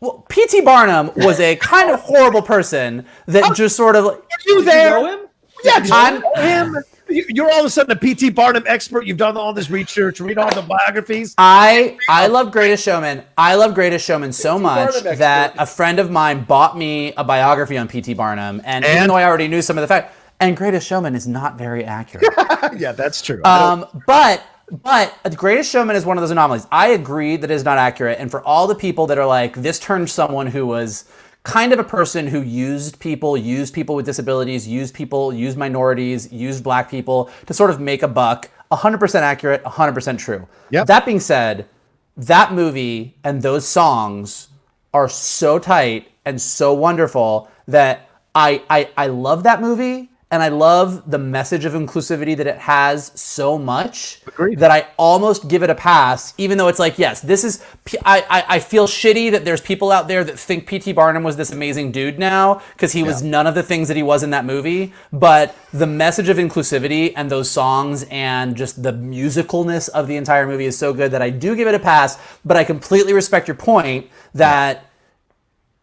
Well, P.T. Barnum was a kind of horrible person that just sort of. Are you there? You know him? Yeah, I'm him. You're all of a sudden a P.T. Barnum expert. You've done all this research, read all the biographies. I love Greatest Showman. I love Greatest Showman so much that a friend of mine bought me a biography on P.T. Barnum, and even though I already knew some of the facts, and Greatest Showman is not very accurate. Yeah, that's true. But The Greatest Showman is one of those anomalies. I agree that it is not accurate. And for all the people that are like, this turned someone who was kind of a person who used people with disabilities, used minorities, used black people to sort of make a buck, 100% accurate, 100% true. Yep. That being said, that movie and those songs are so tight and so wonderful that I love that movie. And I love the message of inclusivity that it has so much. Agreed. That I almost give it a pass, even though it's like, yes, this is, I feel shitty that there's people out there that think P.T. Barnum was this amazing dude now, because he was none of the things that he was in that movie. But the message of inclusivity and those songs and just the musicalness of the entire movie is so good that I do give it a pass, but I completely respect your point that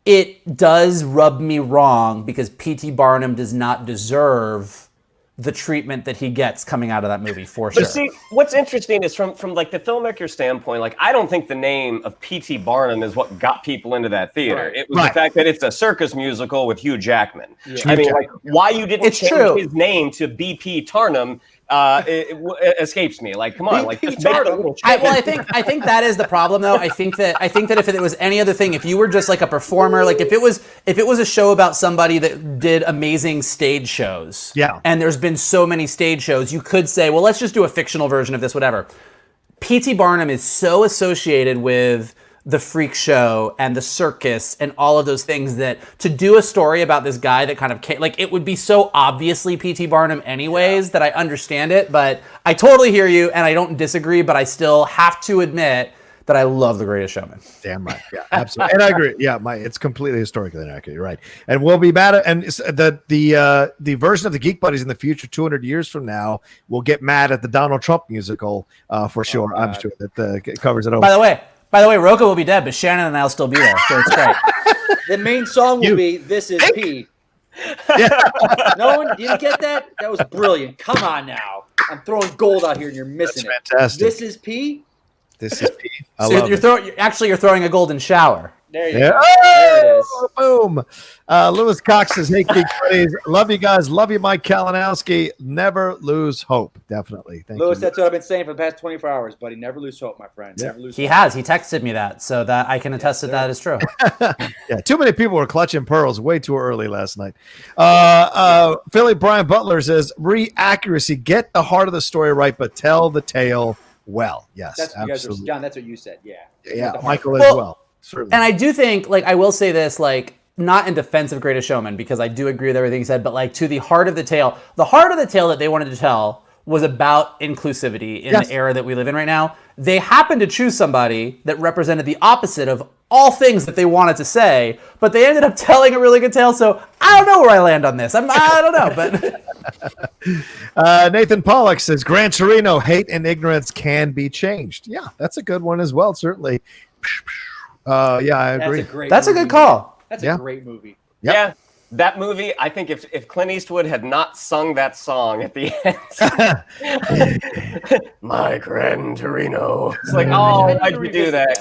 it does rub me wrong because P.T. Barnum does not deserve the treatment that he gets coming out of that movie, for sure. But see, what's interesting is from like the filmmaker standpoint, like I don't think the name of P.T. Barnum is what got people into that theater. Right. It was the fact that it's a circus musical with Hugh Jackman. Yeah. I mean, like why you didn't change his name to B.P. Tarnum it escapes me. Like, come on, like just make a little change. I think that is the problem, though. I think that if it was any other thing, if you were just like a performer, like if it was a show about somebody that did amazing stage shows, and there's been so many stage shows, you could say, well, let's just do a fictional version of this, whatever. P.T. Barnum is so associated with the freak show and the circus and all of those things that to do a story about this guy that kind of like it would be so obviously P.T. Barnum anyways that I understand it, but I totally hear you and I don't disagree, but I still have to admit that I love The Greatest Showman. Damn right. Yeah, absolutely. And I agree. Yeah, it's completely historically inaccurate. You're right. And we'll be mad at, and the version of the Geek Buddies in the future, 200 years from now, will get mad at the Donald Trump musical for sure. I'm sure that covers it over. By the way, Rocha will be dead, but Shannon and I will still be there, so it's great. The main song will be "This Is P." Yeah. No one didn't get that. That was brilliant. Come on now, I'm throwing gold out here, and you're missing it. Fantastic. This is P. This is P. You're throwing a golden shower. There you go. There it is. Boom. Lewis Cox says, hey, Geek Buddies. Love you guys. Love you, Mike Kalinowski. Never lose hope. Definitely. Thank Lewis, you. that's what I've been saying for the past 24 hours, buddy. Never lose hope, my friend. Yeah. Never lose hope. He texted me that, so that I can attest that is true. Yeah, too many people were clutching pearls way too early last night. Philly Brian Butler says, re-accuracy. Get the heart of the story right, but tell the tale well. Yes, absolutely. John, that's what you said. Yeah. Yeah, Michael as well. Certainly. And I do think, like, I will say this, like, not in defense of Greatest Showman, because I do agree with everything he said, but like to the heart of the tale that they wanted to tell was about inclusivity in the era that we live in right now. They happened to choose somebody that represented the opposite of all things that they wanted to say, but they ended up telling a really good tale. So I don't know where I land on this. I don't know, but Nathan Pollock says Gran Torino, hate and ignorance can be changed. Yeah, that's a good one as well. Certainly. Yeah, I agree. That's a good call. That's a great movie. Yep. Yeah, that movie, I think if Clint Eastwood had not sung that song at the end, my Gran Torino. It's like, oh, why'd you do that?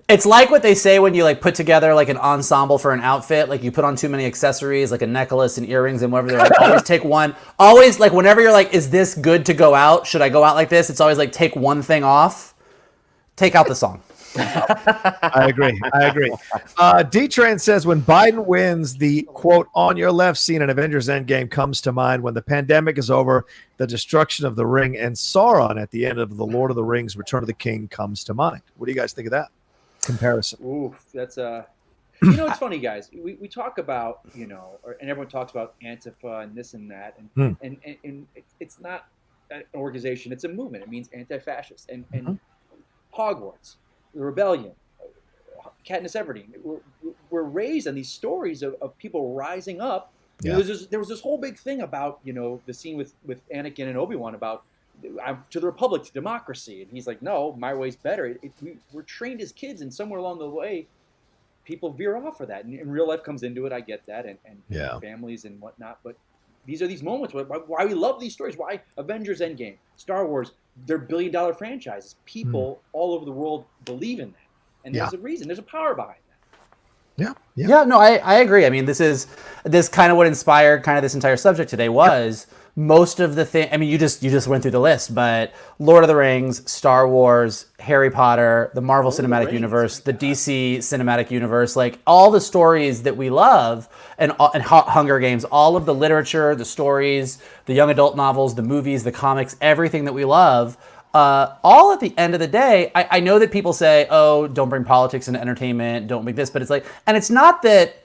It's like what they say when you like put together like an ensemble for an outfit, like you put on too many accessories, like a necklace and earrings and whatever. They're like, always take one. Always like whenever you're like, is this good to go out? Should I go out like this? It's always like, take one thing off, take out the song. I agree. D-Train says when Biden wins, the quote on your left scene in Avengers Endgame comes to mind. When the pandemic is over, the destruction of the ring and Sauron at the end of the Lord of the Rings Return of the King comes to mind. What do you guys think of that comparison? Ooh, that's it's funny, guys. We talk about, and everyone talks about Antifa and this and that, and it's not an organization, it's a movement. It means anti-fascist and Hogwarts. The rebellion, Katniss Everdeen. We're raised on these stories of people rising up. Yeah. There was this whole big thing about the scene with Anakin and Obi-Wan about to the Republic, to democracy, and he's like, no, my way's better. We're trained as kids, and somewhere along the way, people veer off of that, and real life comes into it. I get that, and families and whatnot. But these are these moments why we love these stories. Why Avengers, Endgame, Star Wars. They're billion-dollar franchises. People all over the world believe in that. And there's a reason. There's a power behind that. Yeah, no, I agree. I mean, this kind of what inspired kind of this entire subject today was most of the thing. I mean, you just went through the list, but Lord of the Rings, Star Wars, Harry Potter, the Marvel Cinematic Universe, the DC Cinematic Universe, like all the stories that we love, and Hunger Games, all of the literature, the stories, the young adult novels, the movies, the comics, everything that we love. All at the end of the day, I know that people say, oh, don't bring politics into entertainment, don't make this, but it's like, and it's not that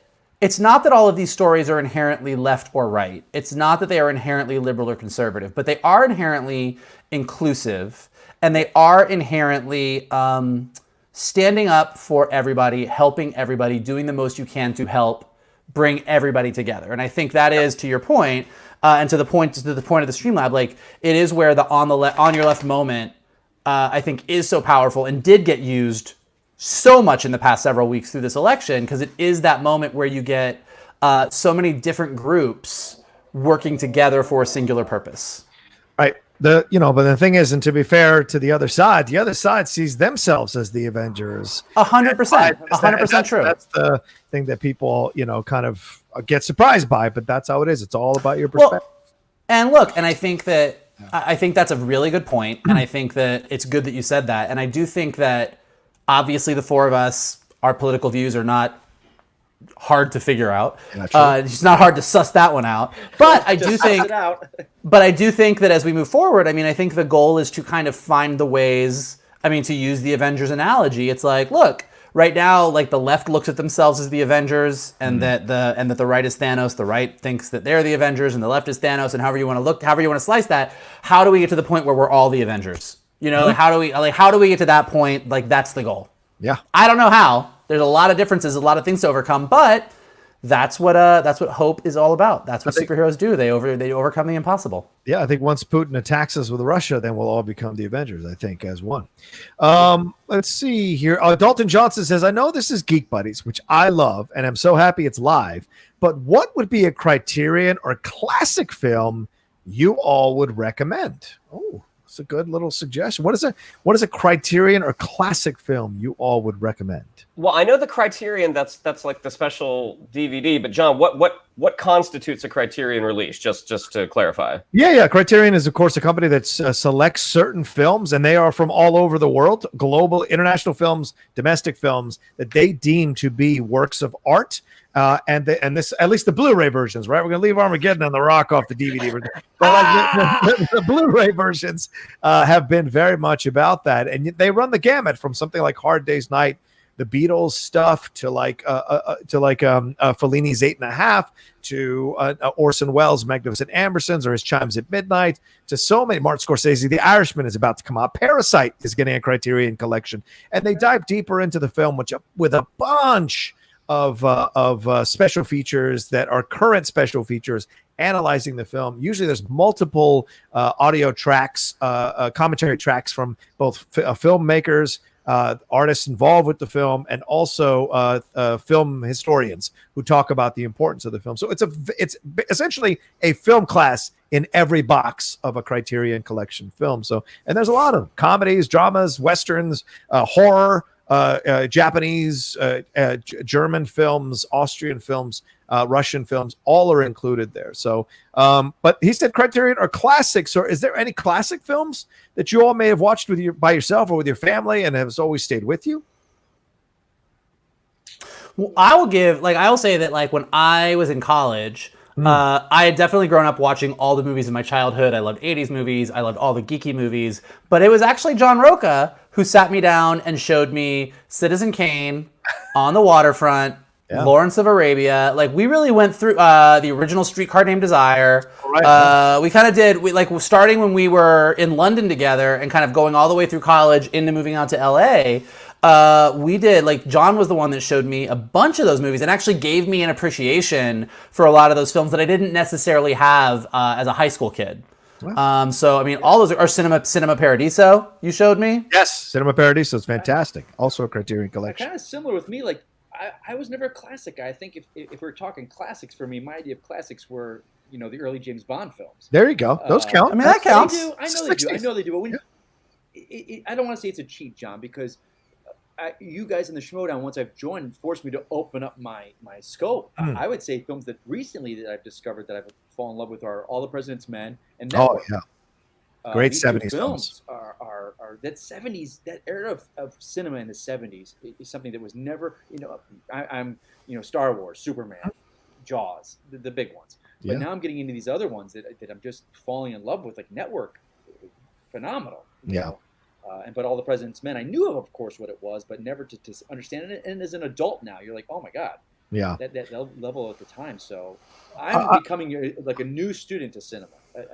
all of these stories are inherently left or right. It's not that they are inherently liberal or conservative, but they are inherently inclusive, and they are inherently standing up for everybody, helping everybody, doing the most you can to help bring everybody together. And I think that is, to your point, and to the point of the Streamlab, like it is where the on your left moment, I think, is so powerful and did get used so much in the past several weeks through this election, because it is that moment where you get so many different groups working together for a singular purpose. Right. But the thing is, and to be fair to the other side sees themselves as the Avengers. 100%. 100% true. That's the thing that people, kind of get surprised by, but that's how it is. It's all about your perspective. Well, and look, and I think that's a really good point, and I think that it's good that you said that. And I do think that obviously the four of us, our political views are not hard to figure out. It's not hard to suss that one out. But I do think that as we move forward, I mean, I think the goal is to kind of find the ways, I mean, to use the Avengers analogy. It's like, look, right now, like the left looks at themselves as the Avengers, and that the right is Thanos. The right thinks that they're the Avengers, and the left is Thanos. And however you want to slice that, how do we get to the point where we're all the Avengers? How do we get to that point? Like, that's the goal. Yeah. I don't know how. There's a lot of differences, a lot of things to overcome, but that's what hope is all about. That's what superheroes do. They overcome the impossible. Yeah, I think once Putin attacks us with Russia, then we'll all become the Avengers, I think, as one. Let's see here. Dalton Johnson says, I know this is Geek Buddies, which I love, and I'm so happy it's live, but what would be a Criterion or classic film you all would recommend? Oh, that's a good little suggestion. What is a Criterion or classic film you all would recommend? Well, I know the Criterion, that's like the special DVD, but John, what what constitutes a Criterion release? Just to clarify. Yeah. Criterion is, of course, a company that selects certain films, and they are from all over the world, global, international films, domestic films that they deem to be works of art. And this, at least the Blu-ray versions, right? We're gonna leave Armageddon and The Rock off the DVD version, but the Blu-ray versions have been very much about that, and they run the gamut from something like Hard Day's Night, the Beatles stuff, to Fellini's 8.5, to Orson Welles' Magnificent Ambersons or his Chimes at Midnight, to so many. Martin Scorsese, The Irishman is about to come out. Parasite is getting a Criterion collection, and they dive deeper into the film, with a bunch of special features that are current special features, analyzing the film. Usually there's multiple audio tracks, commentary tracks from both filmmakers, artists involved with the film, and also film historians who talk about the importance of the film. So it's essentially a film class in every box of a Criterion Collection film. So, and there's a lot of comedies, dramas, westerns, horror, Japanese, German films, Austrian films, Russian films, all are included there. So, but he said Criterion are classics. Or is there any classic films that you all may have watched by yourself or with your family and has always stayed with you? Well, I'll say that like when I was in college, I had definitely grown up watching all the movies in my childhood. I loved 80s movies. I loved all the geeky movies. But it was actually John Rocha who sat me down and showed me Citizen Kane, On the Waterfront, Lawrence of Arabia. Like, we really went through the original Streetcar Named Desire. Right. We kind of did, starting when we were in London together and kind of going all the way through college into moving out to LA. We did, John was the one that showed me a bunch of those movies and actually gave me an appreciation for a lot of those films that I didn't necessarily have as a high school kid. Wow. So, I mean, all those are Cinema Paradiso you showed me? Yes, Cinema Paradiso is fantastic. Also a Criterion Collection. Kind of similar with me. I was never a classic guy. I think if we're talking classics, for me, my idea of classics were, the early James Bond films. There you go. Those count. I mean, that counts. I know they do. But I don't want to say it's a cheat, John, because you guys in the Schmodown, once I've joined, forced me to open up my scope. I would say films that recently that I've discovered that I've fallen in love with are All the President's Men and Network. Oh, yeah. Great 70s films are that 70s, that era of cinema in the 70s is something that was never, I'm Star Wars, Superman, Jaws, the big ones. But now I'm getting into these other ones that I'm just falling in love with, like Network, phenomenal. But All the President's Men, I knew of course, what it was, but never to understand it. And as an adult now, you're like, oh my God. Yeah. That level at the time. So I'm becoming like a new student to cinema.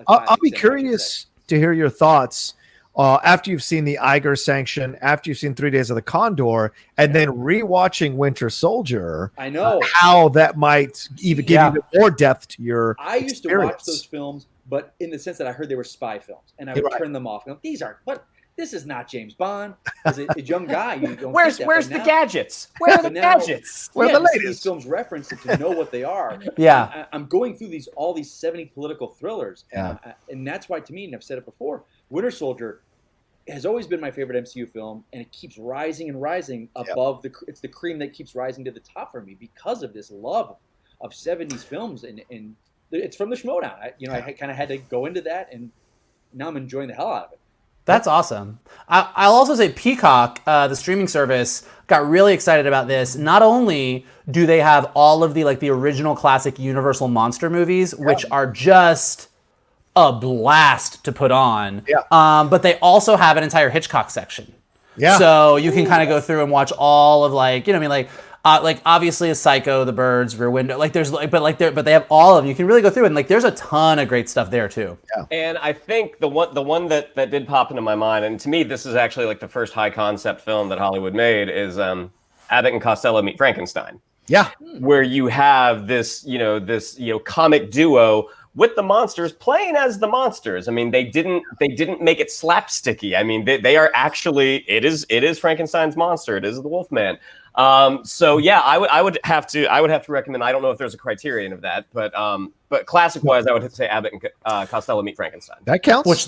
I'll be curious to hear your thoughts after you've seen the Iger Sanction, after you've seen 3 Days of the Condor, and then rewatching Winter Soldier. I know how that might even give even more depth to your used to watch those films, but in the sense that I heard they were spy films, and I would turn them off. These are what. This is not James Bond. As a young guy, you don't. Where's the gadgets? Where are the gadgets? Where are the latest? These films reference it to know what they are. I'm going through all these 70 political thrillers. And that's why, to me, and I've said it before, Winter Soldier has always been my favorite MCU film, and it keeps rising and rising above it's the cream that keeps rising to the top for me because of this love of 70s films, and it's from the Schmodown. I kind of had to go into that, and now I'm enjoying the hell out of it. That's awesome. I'll also say Peacock, the streaming service, got really excited about this. Not only do they have all of the original classic Universal monster movies, which are just a blast to put on, but they also have an entire Hitchcock section. Yeah. So you can kind of go through and watch all of obviously a Psycho, The Birds, Rear Window. But they have all of them. You can really go through and there's a ton of great stuff there too. Yeah. And I think the one that did pop into my mind, and to me this is actually the first high concept film that Hollywood made, is Abbott and Costello Meet Frankenstein. Yeah. Where you have this comic duo with the monsters playing as the monsters. I mean, they didn't make it slapsticky. I mean, they are actually, it is Frankenstein's monster. It is the Wolfman. So yeah, I would have to recommend. I don't know if there's a criterion of that, but But classic-wise, I would say Abbott and Costello Meet Frankenstein. That counts. Which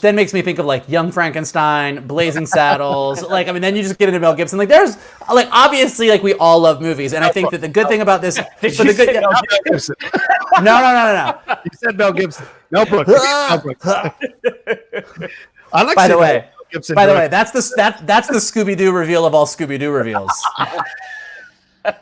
then makes me think of like Young Frankenstein, Blazing Saddles. Like, I mean, then you just get into Mel Gibson. Like, there's like obviously like we all love movies, and I think that the good thing about this, Mel Gibson? No. You said Mel Gibson. Mel Brooks. Mel Brooks. I like. By the way, Gibson that's the Scooby-Doo reveal of all Scooby-Doo reveals.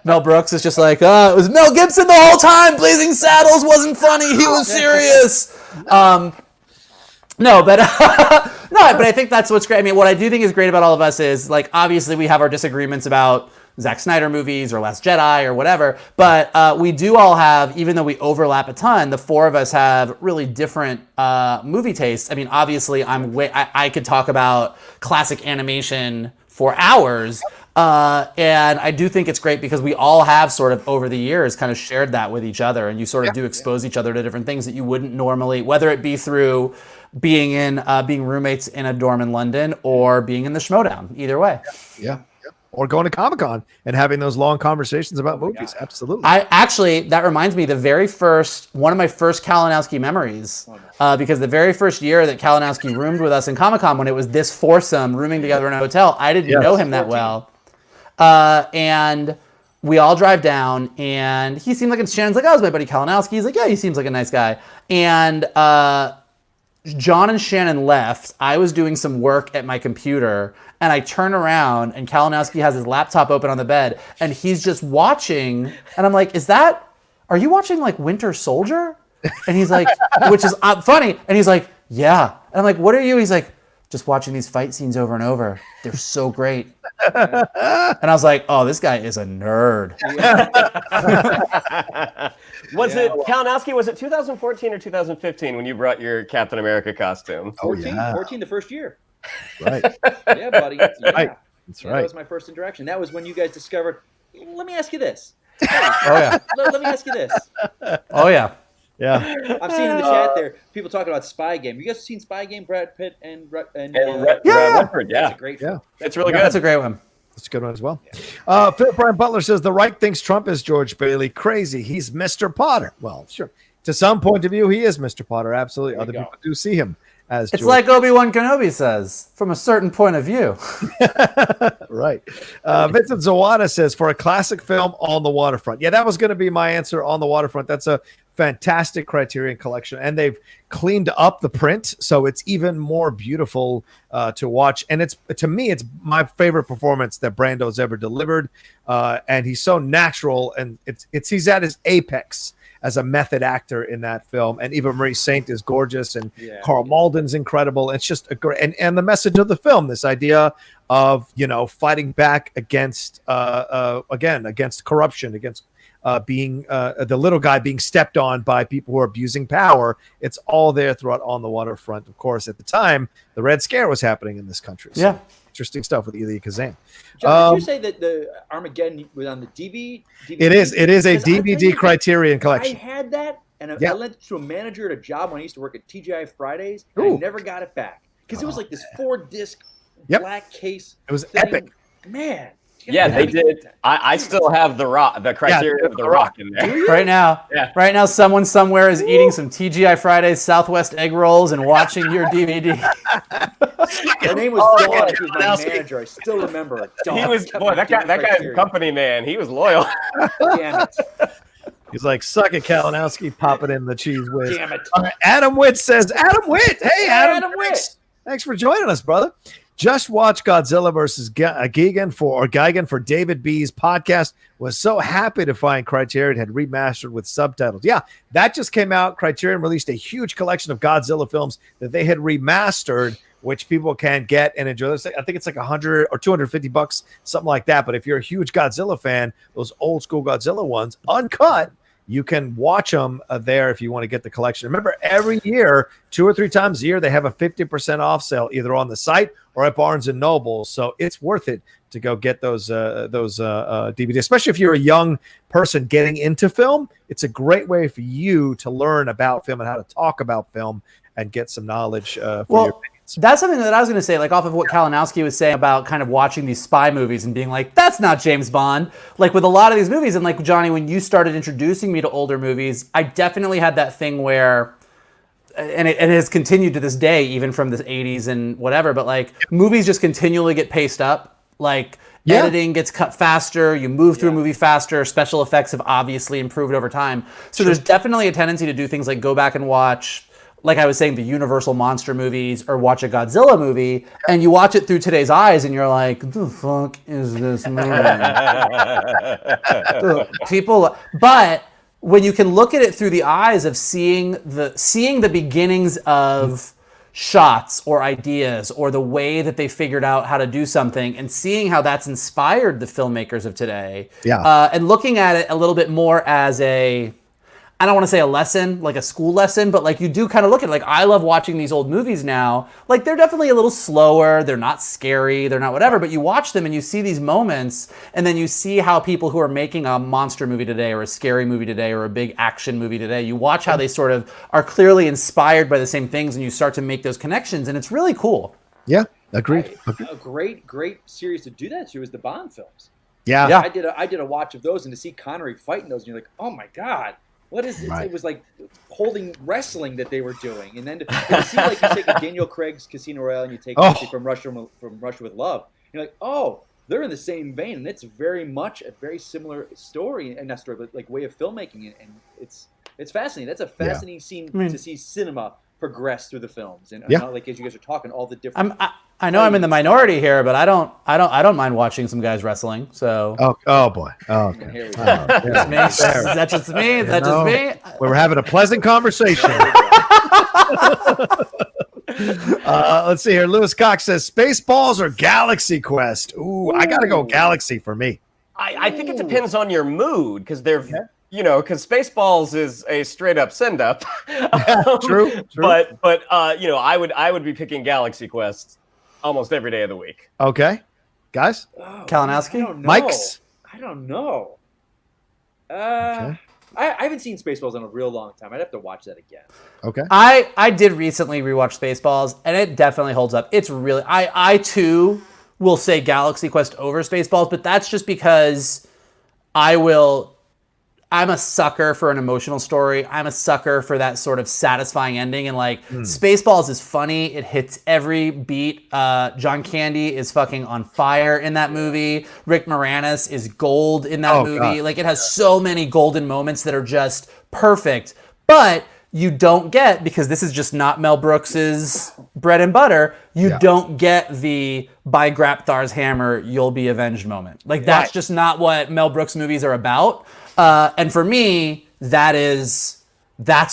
Mel Brooks is just like, it was Mel Gibson the whole time. Blazing Saddles wasn't funny. He was serious. No, but I think that's what's great. I mean, what I do think is great about all of us is like, obviously we have our disagreements about Zack Snyder movies or Last Jedi or whatever, but we do all have, even though we overlap a ton, the four of us have really different movie tastes. I mean, obviously I could talk about classic animation for hours. And I do think it's great because we all have sort of over the years kind of shared that with each other, and you sort of do expose each other to different things that you wouldn't normally, whether it be through being roommates in a dorm in London or being in the Schmodown, either way. Yeah. Or going to Comic-Con and having those long conversations about movies. Absolutely. That reminds me, one of my first Kalinowski memories, because the very first year that Kalinowski roomed with us in Comic-Con, when it was this foursome rooming together in a hotel, I didn't know him that well. And we all drive down, and he seemed like, Shannon's like, oh, it's my buddy Kalinowski. He's like, yeah, he seems like a nice guy. And John and Shannon left. I was doing some work at my computer, and I turn around, and Kalinowski has his laptop open on the bed, and he's just watching. And I'm like, are you watching like Winter Soldier? And he's like, which is funny. And he's like, yeah. And I'm like, what are you? He's like, just watching these fight scenes over and over. They're so great. And I was like, oh, this guy is a nerd. Kalinowski, was it 2014 or 2015 when you brought your Captain America costume? 14 the first year. Right. Yeah, buddy. Yeah. Right. That's right. That was my first interaction. That was when you guys discovered, let me ask you this. Oh, yeah. Let me ask you this. Oh, yeah. Yeah. I'm seeing in the chat there people talking about Spy Game. You guys seen Spy Game? Brad Pitt and Redford. Yeah, that's a great film. It's really good. That's a great one. That's a good one as well. Philip Brian Butler says the right thinks Trump is George Bailey. Crazy. He's Mr. Potter. Well, sure. To some point of view, he is Mr. Potter. Absolutely. Other people do see him as It's George. like Obi-Wan Kenobi says, from a certain point of view. Right. Vincent Zawada says, for a classic film, On the Waterfront. Yeah, that was going to be my answer, On the Waterfront. That's a fantastic Criterion collection, and they've cleaned up the print, so it's even more beautiful to watch. And to me, it's my favorite performance that Brando's ever delivered, and he's so natural, and he's at his apex as a method actor in that film. And Eva Marie Saint is gorgeous, and Carl Malden's incredible. It's just a great, and the message of the film, this idea of fighting back against against corruption, against being the little guy being stepped on by people who are abusing power. It's all there throughout On the Waterfront. Of course, at the time, the Red Scare was happening in this country. So yeah. Interesting stuff with Elia Kazan. John, did you say that the Armageddon was on the DVD? It is a DVD Criterion collection. I had that, and I lent it to a manager at a job when I used to work at TGI Fridays, and I never got it back. Because it was like this 4-disc black case. It was thing. epic. Man. Yeah, they did. I still have the Criterion of the Rock in there. Right now, someone somewhere is eating some TGI Fridays Southwest egg rolls and watching your DVD. Her name was Dawn. She was my manager. I still remember it. He was that guy's company man. He was loyal. Damn it. He's like, suck it, Kalinowski, popping in the cheese whiz. Damn it. Adam Witt says, Adam Witt. Hey, Adam Witt. Thanks for joining us, brother. Just watch Godzilla versus Gigan for David B's podcast. Was so happy to find Criterion had remastered with subtitles. Yeah, that just came out. Criterion released a huge collection of Godzilla films that they had remastered, which people can get and enjoy. I think it's like $100 or $250, something like that. But if you're a huge Godzilla fan, those old school Godzilla ones, uncut, you can watch them there if you want to get the collection. Remember, every year, 2 or 3 times a year, they have a 50% off sale either on the site or at Barnes and Noble. So it's worth it to go get those DVDs, especially if you're a young person getting into film. It's a great way for you to learn about film and how to talk about film and get some knowledge for your opinions. That's something that I was going to say, like off of what Kalinowski was saying about kind of watching these spy movies and being like, that's not James Bond. Like with a lot of these movies, and like Johnny, when you started introducing me to older movies, I definitely had that thing where, and it has continued to this day, even from the 80s and whatever, but like movies just continually get paced up. Like editing gets cut faster, you move through a movie faster, special effects have obviously improved over time. So there's definitely a tendency to do things like go back and watch, like I was saying, the Universal monster movies or watch a Godzilla movie, and you watch it through today's eyes and you're like, the fuck is this movie? But when you can look at it through the eyes of seeing the beginnings of shots or ideas or the way that they figured out how to do something and seeing how that's inspired the filmmakers of today. And looking at it a little bit more as I don't want to say a lesson, like a school lesson, but like you do kind of look at it. Like I love watching these old movies now. Like they're definitely a little slower. They're not scary. They're not whatever, but you watch them and you see these moments and then you see how people who are making a monster movie today or a scary movie today or a big action movie today, you watch how they sort of are clearly inspired by the same things and you start to make those connections and it's really cool. Yeah, agreed. A great series to do that to is the Bond films. Yeah. I did a watch of those and to see Connery fighting those and you're like, oh my God. What is it? It was like holding wrestling that they were doing, and then to see like you take a Daniel Craig's Casino Royale and you take from Russia with Love, you're like, oh, they're in the same vein, and it's very much a very similar story and not story, but like way of filmmaking it, and it's fascinating. That's a fascinating scene to see cinema progress through the films, and how, like as you guys are talking, all the different. I know I'm in the minority here, but I don't mind watching some guys wrestling. So. Oh boy. Oh, okay. Here we go. Is that just me? Is that just me? We were having a pleasant conversation. Let's see here. Lewis Cox says Spaceballs or Galaxy Quest. Ooh, I gotta go Galaxy for me. I think it depends on your mood because they're. Because Spaceballs is a straight up send up. True. But I would be picking Galaxy Quest almost every day of the week. Okay, guys. Kalinowski, Mike's. I don't know. I haven't seen Spaceballs in a real long time. I'd have to watch that again. Okay. I did recently rewatch Spaceballs, and it definitely holds up. It's really I too will say Galaxy Quest over Spaceballs, but that's just because I'm a sucker for an emotional story. I'm a sucker for that sort of satisfying ending. And like Spaceballs is funny. It hits every beat. John Candy is fucking on fire in that movie. Rick Moranis is gold in that movie. God. Like it has so many golden moments that are just perfect. But you don't get, because this is just not Mel Brooks's bread and butter, you don't get the by Grapthar's hammer, you'll be avenged moment. Like that's just not what Mel Brooks movies are about. And for me, that's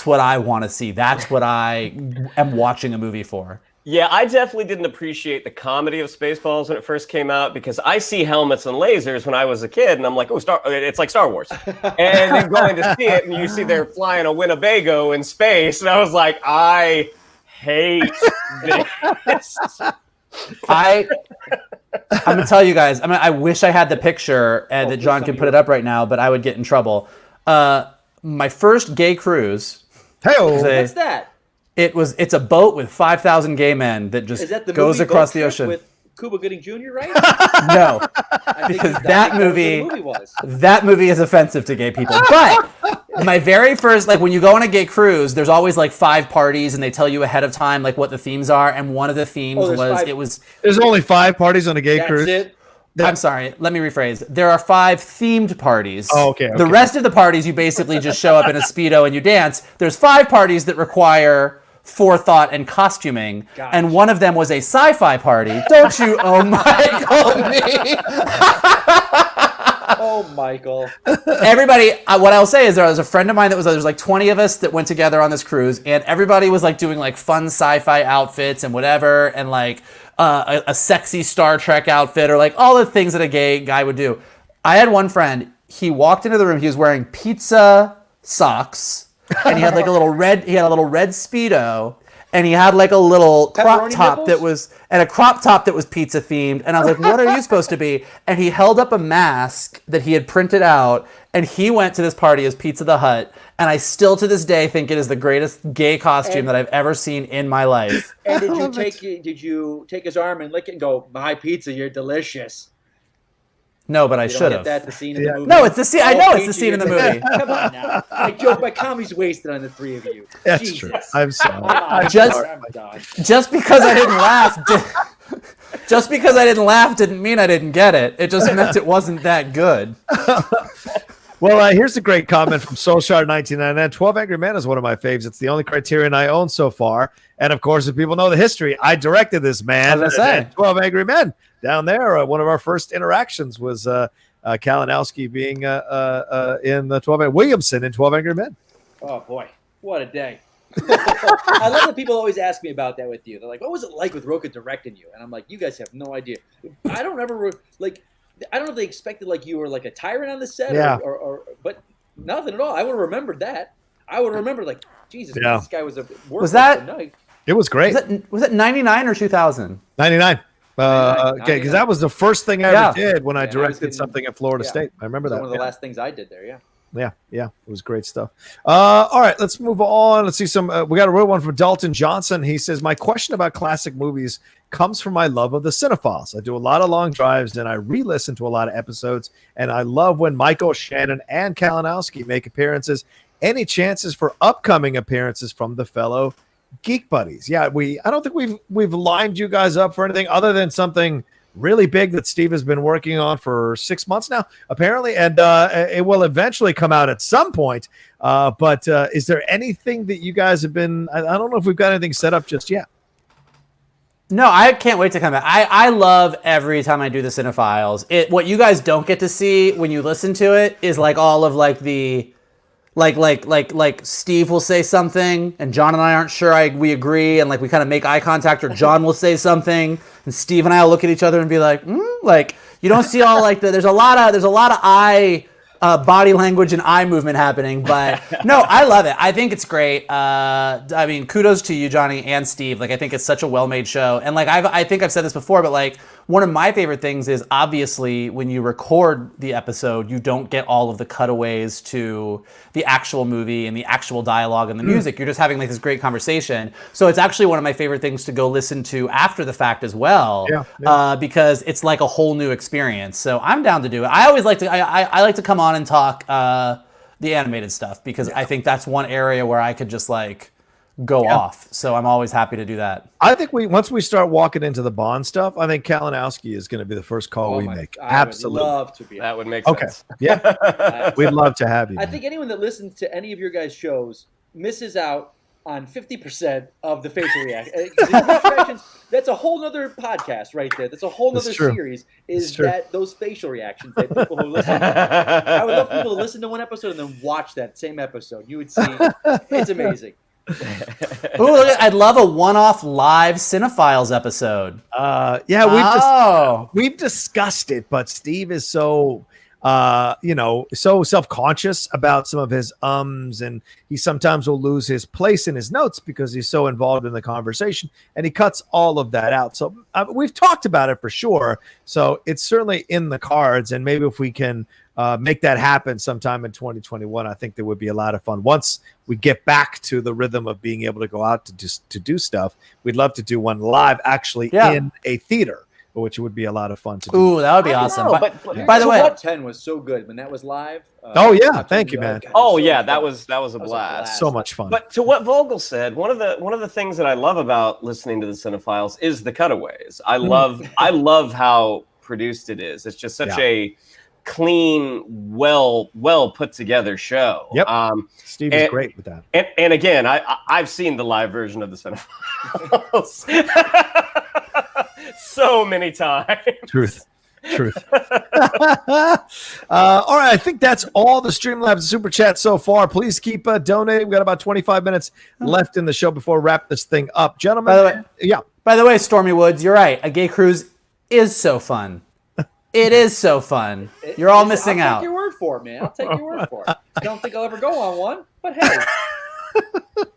what I want to see. That's what I am watching a movie for. Yeah, I definitely didn't appreciate the comedy of Spaceballs when it first came out because I see helmets and lasers when I was a kid, and I'm like, it's like Star Wars. And then going to see it, and you see they're flying a Winnebago in space, and I was like, I hate this. I'm gonna tell you guys. I wish I had the picture and that John can put it up right now, but I would get in trouble. My first gay cruise. What's that? It's a boat with 5,000 gay men that just goes across the ocean. With Cuba Gooding Jr., right? No, because that movie is offensive to gay people. But my very first, like when you go on a gay cruise, there's always like 5 parties, and they tell you ahead of time like what the themes are. And one of the themes There's only 5 parties on a gay cruise. That's it. I'm sorry, let me rephrase. There are 5 themed parties. Oh, okay. The rest of the parties, you basically just show up in a Speedo and you dance. There's 5 parties that require forethought and costuming, and one of them was a sci-fi party. Don't you, Michael, me. Oh, Michael. Everybody, what I'll say is there was a friend of mine there's like 20 of us that went together on this cruise, and everybody was like doing like fun sci-fi outfits and whatever, and like a sexy Star Trek outfit, or like all the things that a gay guy would do. I had one friend, he walked into the room, he was wearing pizza socks, and he had like a little red Speedo, and he had like a little crop Pepperoni top nipples? that was pizza themed. And I was like, what are you supposed to be? And he held up a mask that he had printed out, and he went to this party as Pizza the Hut. And I still to this day think it is the greatest gay costume that I've ever seen in my life. And did you take his arm and lick it and go, "My pizza, you're delicious"? No, but I should have. That's the scene in the movie. No, it's the scene. I know it's the scene in the movie. Come on now. My comedy's wasted on the three of you. That's Jesus. true. I'm sorry. I'm done. Just because I didn't laugh, just because I didn't laugh didn't mean I didn't get it. It just meant it wasn't that good. Well, here's a great comment from Soulshard1999. 12 Angry Men is one of my faves. It's the only Criterion I own so far. And, of course, if people know the history, I directed this man at 12 Angry Men down there. One of our first interactions was Kalinowski being in the 12 Williamson in 12 Angry Men. Oh, boy. What a day. I love that people always ask me about that with you. They're like, what was it like with Rocha directing you? And I'm like, you guys have no idea. I don't remember, I don't know if they expected you were like a tyrant on the set, but nothing at all. I would have remembered that. I would have remembered Jesus, this guy was a night. It was great. Was it 99 or 2000? 99. Okay, because that was the first thing I ever did when I directed something at Florida State. I remember that. One of the last things I did there. Yeah, it was great stuff. All right, let's move on. Let's see some. We got a real one from Dalton Johnson. He says, "My question about classic movies comes from my love of the cinephiles. I do a lot of long drives, and I re-listen to a lot of episodes. And I love when Michael, Shannon, and Kalinowski make appearances. Any chances for upcoming appearances from the fellow Geek Buddies?" Yeah, I don't think we've lined you guys up for anything other than something really big that Steve has been working on for 6 months now, apparently, and it will eventually come out at some point. But is there anything that you guys have been? I don't know if we've got anything set up just yet. No, I can't wait to come back. I love every time I do the Cinephiles. What you guys don't get to see when you listen to it is all of the Steve will say something and John and I aren't sure we agree, and we kind of make eye contact, or John will say something and Steve and I will look at each other and be you don't see all there's a lot of eye body language and eye movement happening, but no, I love it. I think it's great. I mean, kudos to you, Johnny, and Steve. I think it's such a well-made show, and I think I've said this before, but one of my favorite things is obviously when you record the episode, you don't get all of the cutaways to the actual movie and the actual dialogue and the music. You're just having this great conversation. So it's actually one of my favorite things to go listen to after the fact as well, because it's a whole new experience. So I'm down to do it. I always like to I like to come on and talk the animated stuff, because I think that's one area where I could just go off. So I'm always happy to do that. I think once we start walking into the Bond stuff, I think Kalinowski is going to be the first call we make. Absolutely. I would love to be. That would make sense. Okay. Yeah. We'd love to have you. I think anyone that listens to any of your guys' shows misses out on 50% of the facial reactions. That's a whole nother podcast right there. That's a whole nother series. Those facial reactions that people who listen. I would love people to listen to one episode and then watch that same episode. You would see it's amazing. Ooh, I'd love a one-off live Cinephiles episode. We've discussed it, but Steve is so so self-conscious about some of his and he sometimes will lose his place in his notes because he's so involved in the conversation, and he cuts all of that out. So we've talked about it for sure. So it's certainly in the cards, and maybe if we can make that happen sometime in 2021, I think there would be a lot of fun. Once we get back to the rhythm of being able to go out to do stuff, we'd love to do one live actually in a theater, which would be a lot of fun to do. Ooh, that would be awesome. But by the way, 10 was so good when that was live. Thank you, man. That was a blast. So much fun. But to what Vogel said, one of the things that I love about listening to the Cinephiles is the cutaways. I love how produced it is. It's just such a clean, well put together show. Yep. Steve is great with that. And again, I've seen the live version of the Cinephiles so many times. Truth. All right, I think that's all the Streamlabs Super Chat so far. Please keep donating. We've got about 25 minutes left in the show before we wrap this thing up. Gentlemen, By the way, Stormy Woods, you're right. A gay cruise is so fun. It is so fun. You're all missing out. I'll take your word for it, man. I'll take your word for it. I don't think I'll ever go on one, but hey.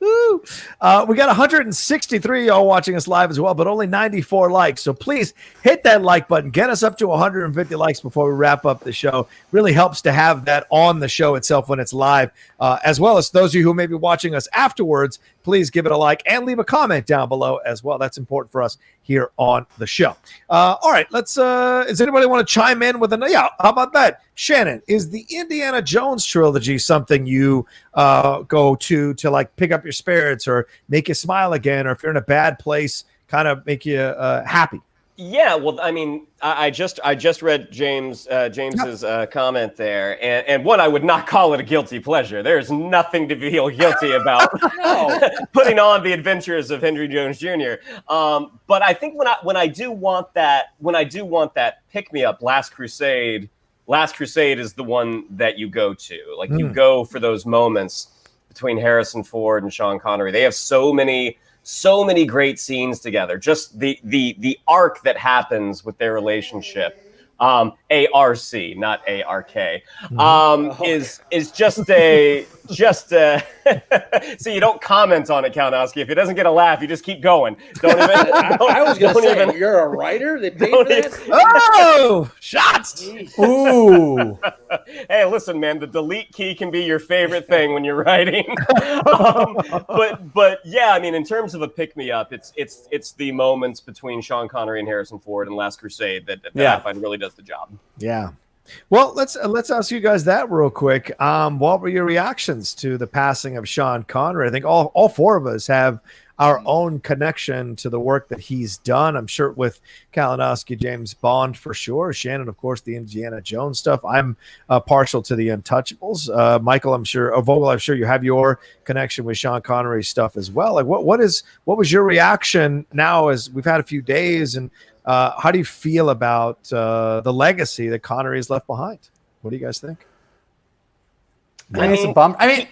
We got 163 y'all watching us live as well, but only 94 likes. So please hit that like button. Get us up to 150 likes before we wrap up the show. Really helps to have that on the show itself when it's live, as well as those of you who may be watching us afterwards. Please give it a like and leave a comment down below as well. That's important for us here on the show. All right, let's. Does anybody want to chime in with how about that? Shannon, is the Indiana Jones trilogy something you go to like pick up your spirits or make you smile again, or if you're in a bad place, kind of make you happy? Yeah, well, I mean, I just read James's comment there, and one, I would not call it a guilty pleasure. There's nothing to feel guilty about putting on the adventures of Henry Jones Jr. But I think when I do want that pick me up, Last Crusade is the one that you go to. Like you go for those moments between Harrison Ford and Sean Connery. They have so many great scenes together. Just the arc that happens with their relationship, ARC, not ARK, is just a so you don't comment on it, Kalinowski. If it doesn't get a laugh, you just keep going. Don't even. I was going to say, you're a writer. They paid for that. Oh, shots! Ooh. Hey, listen, man. The delete key can be your favorite thing when you're writing. But yeah, I mean, in terms of a pick me up, it's the moments between Sean Connery and Harrison Ford and Last Crusade that I find really does the job. Yeah. Well, let's ask you guys that real quick. What were your reactions to the passing of Sean Connery? I think all four of us have our own connection to the work that he's done. I'm sure with Kalinowski, James Bond for sure. Shannon, of course, the Indiana Jones stuff. I'm partial to the Untouchables. Michael, I'm sure, Vogel, I'm sure you have your connection with Sean Connery stuff as well. Like, what was your reaction now as we've had a few days, and how do you feel about the legacy that Connery has left behind? What do you guys think? I mean, it's a bummer. I mean,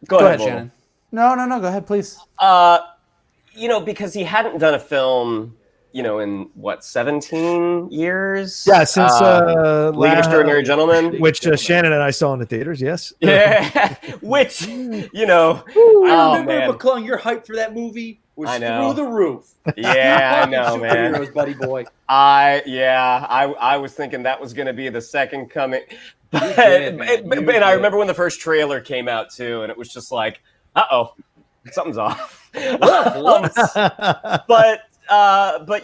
go ahead, Shannon. No, go ahead, please. Because he hadn't done a film, in 17 years? Yeah, since League of Extraordinary Gentlemen. Which Shannon and I saw in the theaters, yes. Yeah, which, I remember, man. McClung, your hype for that movie was through the roof. Yeah, I know, man. Superheroes, buddy boy. I was thinking that was going to be the second coming. But I remember when the first trailer came out, too, and it was just like, uh-oh, something's off. But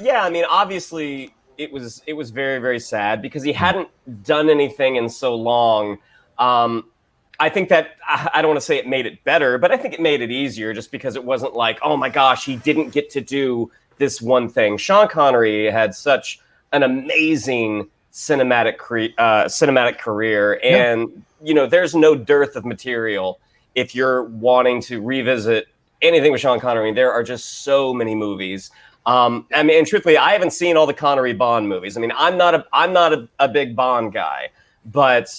yeah, I mean, obviously it was very, very sad because he hadn't done anything in so long. I think that I don't want to say it made it better, but I think it made it easier just because it wasn't like, oh my gosh, he didn't get to do this one thing. Sean Connery had such an amazing cinematic career, and there's no dearth of material if you're wanting to revisit anything with Sean Connery. There are just so many movies. I mean, and truthfully, I haven't seen all the Connery Bond movies. I mean, I'm not a big Bond guy, but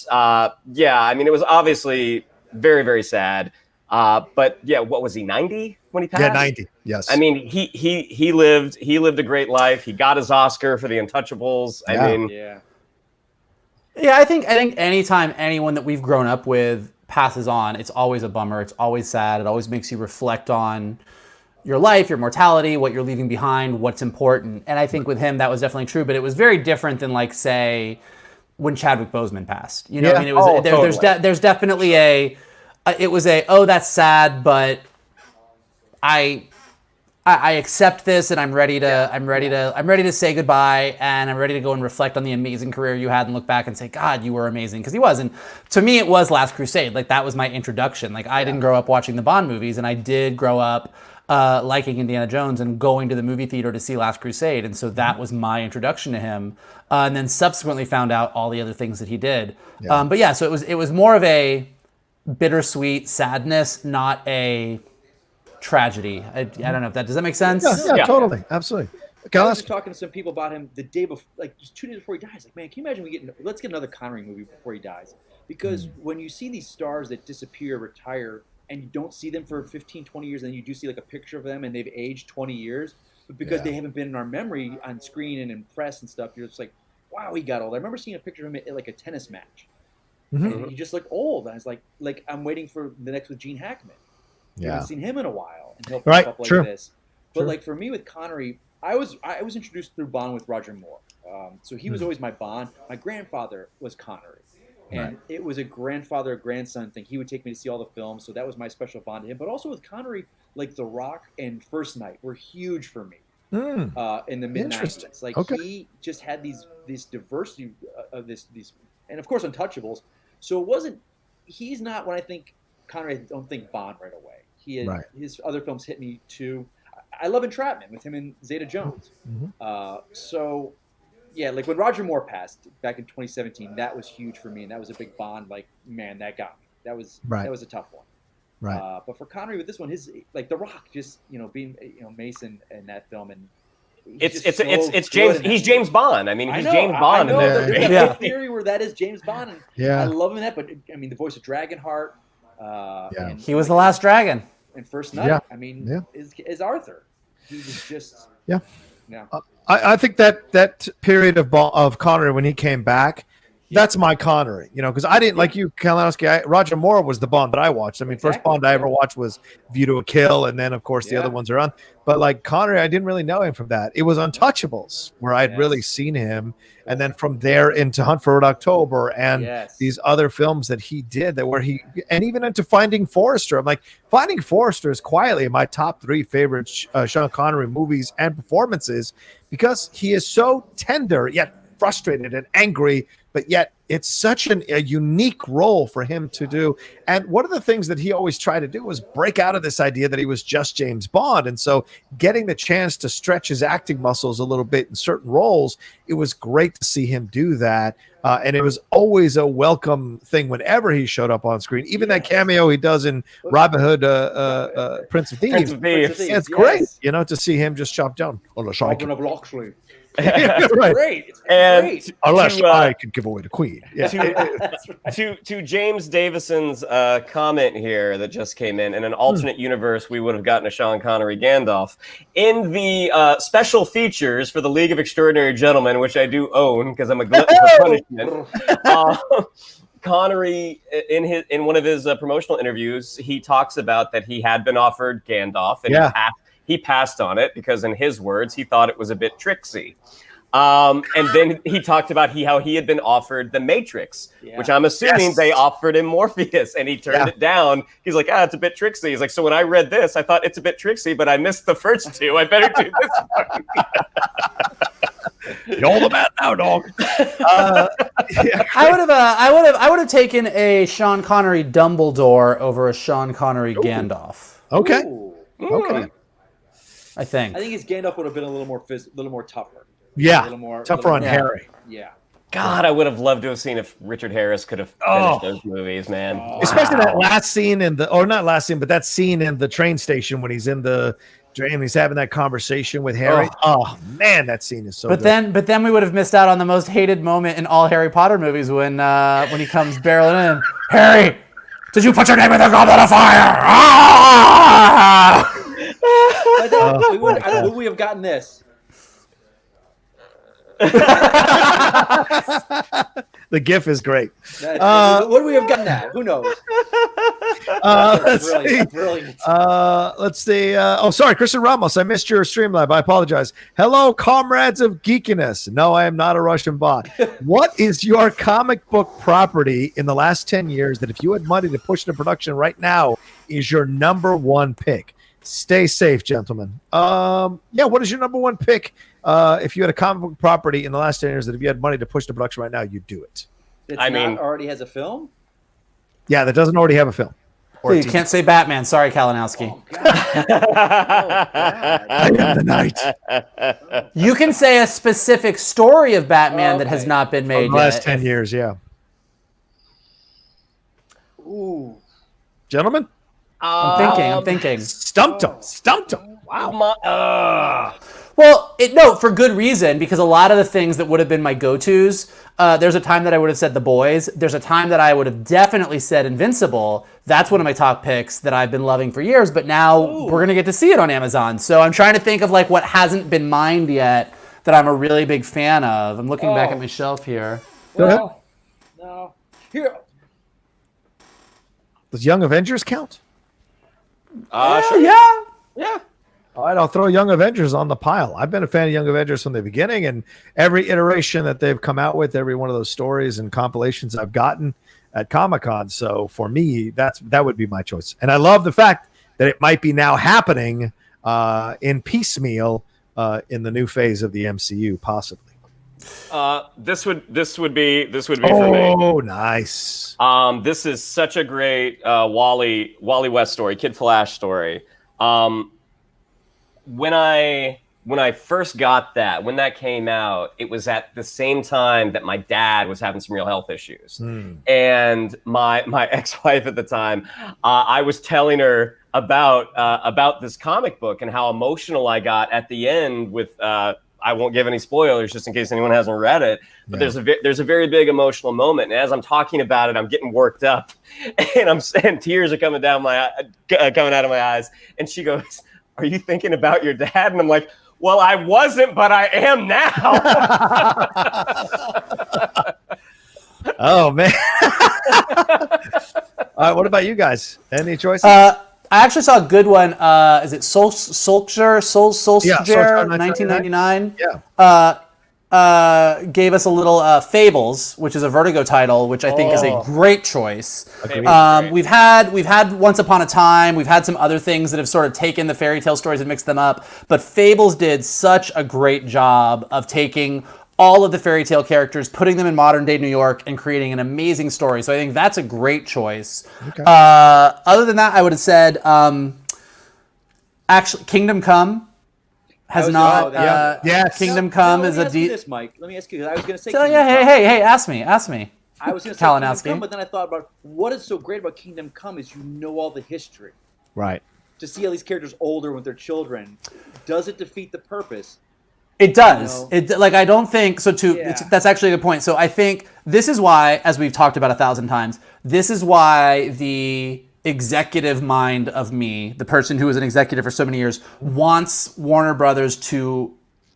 yeah, I mean, it was obviously very, very sad. But yeah, what was he, 90 when he passed? Yeah, 90. Yes. I mean, he lived a great life. He got his Oscar for The Untouchables. I think anytime anyone that we've grown up with passes on, it's always a bummer. It's always sad. It always makes you reflect on your life, your mortality, what you're leaving behind, what's important. And I think with him, that was definitely true, but it was very different than, like, say, when Chadwick Boseman passed. I mean, it was there's definitely that's sad, but I accept this, and I'm ready to say goodbye, and I'm ready to go and reflect on the amazing career you had and look back and say, God, you were amazing, because he was. And to me, it was Last Crusade. Like, that was my introduction. Like, I didn't grow up watching the Bond movies, and I did grow up liking Indiana Jones and going to the movie theater to see Last Crusade, and so that was my introduction to him. And then subsequently found out all the other things that he did. But yeah, so it was more of a bittersweet sadness, not a tragedy. I don't know if does that make sense? Yeah, totally, absolutely. I was talking to some people about him the day before, like just 2 days before he dies. Like, man, can you imagine let's get another Connery movie before he dies? Because when you see these stars that disappear, retire, and you don't see them for 15, 20 years, and then you do see like a picture of them and they've aged 20 years, but because they haven't been in our memory on screen and in press and stuff, you're just like, wow, he got old. I remember seeing a picture of him at like a tennis match. And he just looked old. I was like I'm waiting for the next with Gene Hackman. You haven't seen him in a while, and he'll pop right, up like true. this. But like for me with Connery, I was introduced through Bond with Roger Moore, so he was always my Bond. My grandfather was Connery, and it was a grandfather-grandson thing. He would take me to see all the films, so that was my special Bond to him. But also with Connery, like The Rock and First Night were huge for me in the mid-90s. Like he just had this diversity of these, and of course Untouchables. So it wasn't. He's not when I think Connery. I don't think Bond right away. His other films hit me too. I love Entrapment with him and Zeta Jones. So, yeah, like when Roger Moore passed back in 2017, that was huge for me, and that was a big Bond. Like, man, that got me. That was a tough one. Right. But for Connery with this one, his like The Rock, just being Mason in that film, and it's James. He's James Bond. I mean, he's James Bond. I know. There's that theory where that is James Bond, and I love him in that. But I mean, the voice of Dragonheart. And he was the last dragon. And First Night, I mean, is Arthur. He was just I think that period of Connery when he came back, that's my Connery, because I didn't like you, Kalinowski. Roger Moore was the Bond that I watched. I mean, first Bond I ever watched was View to a Kill, and then of course the other ones are on. But like Connery, I didn't really know him from that. It was Untouchables where I'd really seen him, and then from there into Hunt for Red October and these other films that he did and even into Finding Forrester. I'm like, Finding Forrester is quietly in my top 3 favorite Sean Connery movies and performances because he is so tender yet frustrated and angry, but yet it's such a unique role for him to do. And one of the things that he always tried to do was break out of this idea that he was just James Bond. And so getting the chance to stretch his acting muscles a little bit in certain roles, it was great to see him do that. And it was always a welcome thing whenever he showed up on screen. Even that cameo he does in Robin Hood, Prince of Thieves. It's great, to see him just chop down on the Robin of Locksley. Great. It's great. Unless I could give away the queen. To James Davison's comment here that just came in an alternate universe, we would have gotten a Sean Connery Gandalf. In the special features for the League of Extraordinary Gentlemen, which I do own because I'm a glutton for punishment, Connery, in one of his promotional interviews, he talks about that he had been offered Gandalf, and he passed on it because, in his words, he thought it was a bit tricksy. And then he talked about how he had been offered The Matrix, which I'm assuming they offered him Morpheus, and he turned it down. He's like, it's a bit tricksy. He's like, so when I read this, I thought it's a bit tricksy, but I missed the first 2. I better do this one. You're the man now, dog. I would have taken a Sean Connery Dumbledore over a Sean Connery Gandalf. Okay. Okay. I think his Gandalf would have been a little more tougher. Yeah, a little more tougher on Harry. Yeah. God, I would have loved to have seen if Richard Harris could have finished those movies, man. Especially that last scene but that scene in the train station when he's in the train and he's having that conversation with Harry. Oh man, that scene is so good. But then we would have missed out on the most hated moment in all Harry Potter movies when he comes barreling in. Harry, did you put your name in the goblet of fire? Would we have gotten this? The GIF is great. Would we have gotten that? Who knows? Brilliant. Let's see. Sorry, Christian Ramos. I missed your stream live. I apologize. Hello, comrades of geekiness. No, I am not a Russian bot. What is your comic book property in the last 10 years that if you had money to push into production right now is your number 1 pick? Stay safe, gentlemen. What is your number 1 pick? If you had a comic book property in the last 10 years that if you had money to push to production right now, you'd do it. Already has a film? Yeah, that doesn't already have a film. You can't say Batman. Sorry, Kalinowski. Oh, God. I am the night. You can say a specific story of Batman that has not been made in the last 10 years, yeah. Ooh. Gentlemen? I'm thinking. Stumped him. Wow. Well, for good reason, because a lot of the things that would have been my go-tos, there's a time that I would have said The Boys. There's a time that I would have definitely said Invincible. That's one of my top picks that I've been loving for years, but now we're going to get to see it on Amazon. So I'm trying to think of what hasn't been mined yet that I'm a really big fan of. I'm looking back at my shelf here. Go ahead. No. Here. Does Young Avengers count? Sure. Yeah. All right, I'll throw Young Avengers on the pile. I've been a fan of Young Avengers from the beginning, and every iteration that they've come out with, every one of those stories and compilations I've gotten at Comic-Con. So for me, that would be my choice. And I love the fact that it might be now happening in piecemeal in the new phase of the MCU, possibly. This would be for me. Oh, nice. This is such a great Wally West story, Kid Flash story. When I first got that, when that came out, it was at the same time that my dad was having some real health issues. And my ex-wife at the time, I was telling her about this comic book and how emotional I got at the end with I won't give any spoilers just in case anyone hasn't read it, but there's a very big emotional moment. And as I'm talking about it, I'm getting worked up and tears are coming out of my eyes. And she goes, "Are you thinking about your dad?" And I'm like, "Well, I wasn't, but I am now." Oh, man. All right, what about you guys? Any choices? I actually saw a good one. Is it Solskjaer, 1999? Yeah. Gave us a little Fables, which is a Vertigo title, which I think is a great choice. We've had Once Upon a Time. We've had some other things that have sort of taken the fairy tale stories and mixed them up. But Fables did such a great job of taking all of the fairy tale characters, putting them in modern day New York, and creating an amazing story. So I think that's a great choice. Okay. Other than that, I would have said, actually, Kingdom Come has not. Yes. Kingdom Come is a this, Mike. Let me ask you, because I was going to say. Hey, ask me. I was going to say Kingdom Kalinowski. Come, but then I thought about what is so great about Kingdom Come is you know all the history. Right. To see all these characters older with their children, does it defeat the purpose? It does. I don't think so. That's actually a good point. So I think this is why, as we've talked about 1,000 times, this is why the executive mind of me, the person who was an executive for so many years, wants Warner Brothers to